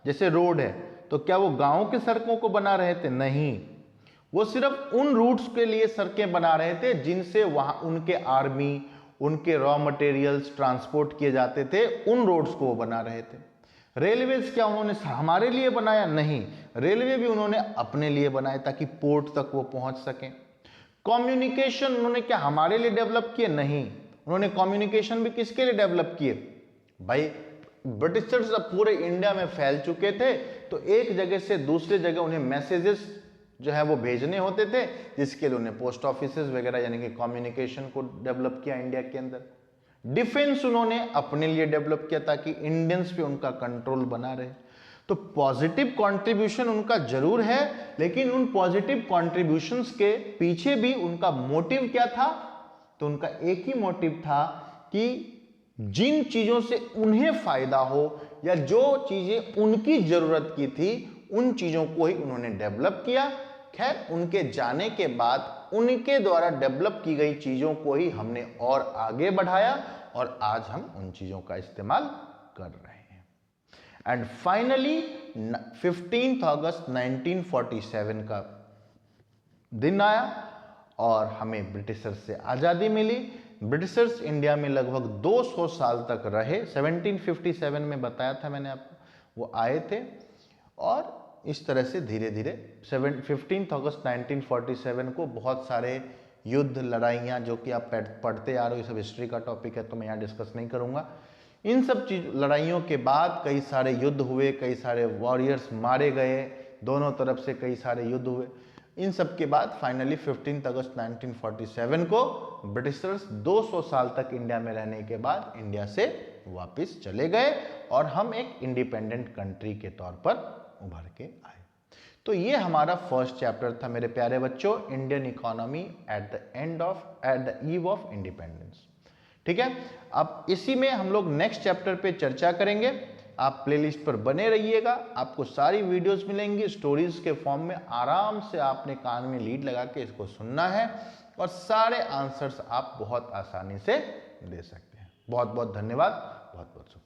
जैसे रोड है, तो क्या वो गांव के सड़कों को बना रहे थे? नहीं, वो सिर्फ उन रूट्स के लिए सड़कें बना रहे थे जिनसे वहां उनके आर्मी, उनके रॉ मटेरियल्स ट्रांसपोर्ट किए जाते थे, उन रोड्स को वो बना रहे थे। रेलवेज क्या उन्होंने हमारे लिए बनाया? नहीं, रेलवे भी उन्होंने अपने लिए बनाए ताकि पोर्ट तक वो पहुंच सकें। कम्युनिकेशन उन्होंने क्या हमारे लिए डेवलप किए? नहीं, उन्होंने कम्युनिकेशन भी किसके लिए डेवलप किए? भाई ब्रिटिशर्स अब पूरे इंडिया में फैल चुके थे, तो एक जगह से दूसरे जगह उन्हें मैसेजेस जो है वो भेजने होते थे, जिसके लिए उन्हें पोस्ट ऑफिसेस वगैरह यानी कि कम्युनिकेशन को डेवलप किया इंडिया के अंदर। डिफेंस उन्होंने अपने लिए डेवलप किया ताकि इंडियंस पे उनका कंट्रोल बना रहे। तो पॉजिटिव कंट्रीब्यूशन उनका जरूर है, लेकिन उन पॉजिटिव कंट्रीब्यूशंस के पीछे भी उनका मोटिव क्या था? तो उनका एक ही मोटिव था कि जिन चीजों से उन्हें फायदा हो या जो चीजें उनकी जरूरत की थी, उन चीजों को ही उन्होंने डेवलप किया। खैर, उनके जाने के बाद उनके द्वारा डेवलप की गई चीजों को ही हमने और आगे बढ़ाया और आज हम उन चीजों का इस्तेमाल कर रहे हैं। एंड फाइनली 15 अगस्त 1947 का दिन आया और हमें ब्रिटिशर्स से आज़ादी मिली। ब्रिटिशर्स इंडिया में लगभग 200 साल तक रहे। 1757 में बताया था मैंने आपको, वो आए थे और इस तरह से धीरे धीरे 15 अगस्त 1947 को बहुत सारे युद्ध, लड़ाइयाँ जो कि आप पढ़ते आ रहे हो, ये सब हिस्ट्री का टॉपिक है तो मैं यहाँ डिस्कस नहीं करूँगा। इन सब लड़ाइयों के बाद कई सारे युद्ध हुए, कई सारे वॉरियर्स मारे गए, दोनों तरफ से कई सारे युद्ध हुए। इन सब के बाद फाइनली 15 अगस्त 1947 को ब्रिटिशर्स 200 साल तक इंडिया में रहने के बाद इंडिया से वापस चले गए और हम एक इंडिपेंडेंट कंट्री के तौर पर उभर के आए। तो ये हमारा फर्स्ट चैप्टर था मेरे प्यारे बच्चों, Indian economy at the eve of independence. ठीक है, अब इसी में हम लोग नेक्स्ट चैप्टर पे चर्चा करेंगे। आप प्लेलिस्ट पर बने रहिएगा, आपको सारी वीडियोस मिलेंगी स्टोरीज के फॉर्म में। आराम से आपने कान में लीड लगा के इसको सुनना है और सारे आंसर्स आप बहुत आसानी से दे सकते हैं। बहुत बहुत धन्यवाद, बहुत बहुत शुक्रिया।